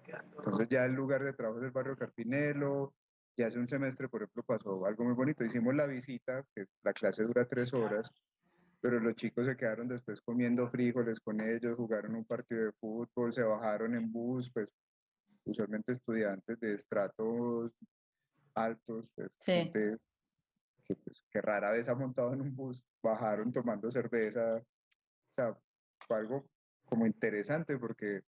Entonces ya el lugar de trabajo es el barrio Carpinelo. Ya hace un semestre, por ejemplo, pasó algo muy bonito. Hicimos la visita, que la clase dura 3 horas, pero los chicos se quedaron después comiendo frijoles con ellos, jugaron un partido de fútbol, se bajaron en bus, pues usualmente estudiantes de estratos altos, pues, Sí, gente que rara vez ha montado en un bus, bajaron tomando cerveza. O sea, fue algo como interesante porque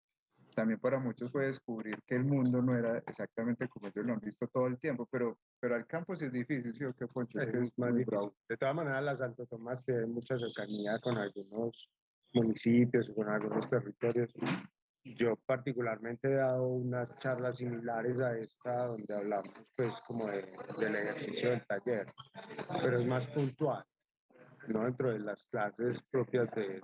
también para muchos fue descubrir que el mundo no era exactamente como ellos lo han visto todo el tiempo, pero al campo sí es difícil, ¿sí o qué, Poncho? Es que Es es más muy difícil. bravo. De todas maneras, la Santo Tomás tiene mucha cercanía con algunos municipios o con algunos territorios. Yo particularmente he dado unas charlas similares a esta donde hablamos pues como del ejercicio del taller, pero es más puntual, no dentro de las clases propias de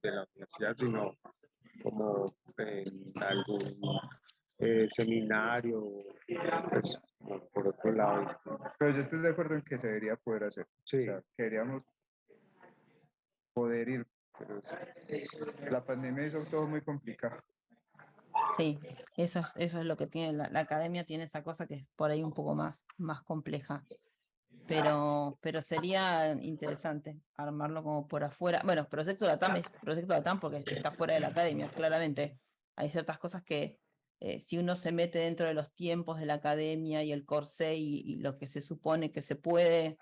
la universidad, sino como en algún seminario, pues, como por otro lado. Pero yo estoy de acuerdo en que se debería poder hacer. Sí. O sea, queríamos poder ir, pero la pandemia hizo todo muy complicado. sí, eso es lo que tiene la academia, tiene esa cosa que es por ahí un poco más compleja. Pero sería interesante armarlo como por afuera. Bueno, Proyecto Latam es Proyecto Latam porque está fuera de la academia, claramente. Hay ciertas cosas que si uno se mete dentro de los tiempos de la academia y el corsé y lo que se supone que se puede,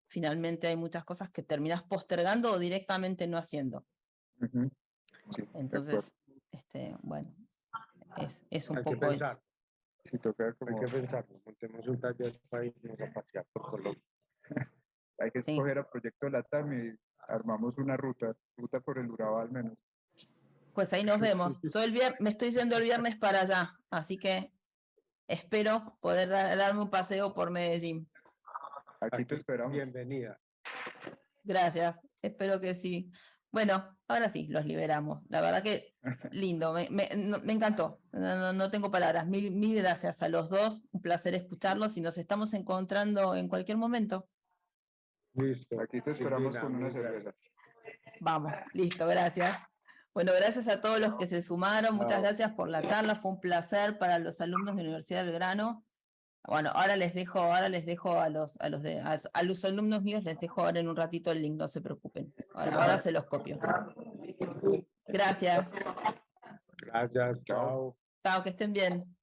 finalmente hay muchas cosas que terminas postergando o directamente no haciendo. Uh-huh. Sí, Entonces, bueno, es un Hay que poco eso. pensar, sí, toca como, hay que pensar, montemos un taller para irnos a pasear por Colombia. hay que Sí. escoger a Proyecto Latam y armamos una ruta por el Urabá al menos. Pues ahí nos vemos. Yo me estoy yendo el viernes para allá, así que espero poder darme un paseo por Medellín. Aquí te esperamos. Bienvenida. Gracias, espero que sí. Bueno, ahora sí, los liberamos. La verdad que lindo, me encantó. No tengo palabras. Mil gracias a los dos. Un placer escucharlos y nos estamos encontrando en cualquier momento. Listo. Aquí te esperamos Silvina, con una muy cerveza. Vamos, listo, gracias. Bueno, gracias a todos los que se sumaron. Muchas Chao. gracias por la charla. Fue un placer para los alumnos de la Universidad de Belgrano. Bueno, ahora les dejo a los alumnos míos, les dejo ahora en un ratito el link, no se preocupen. Ahora se los copio. Gracias. Gracias, chao. Chao, que estén bien.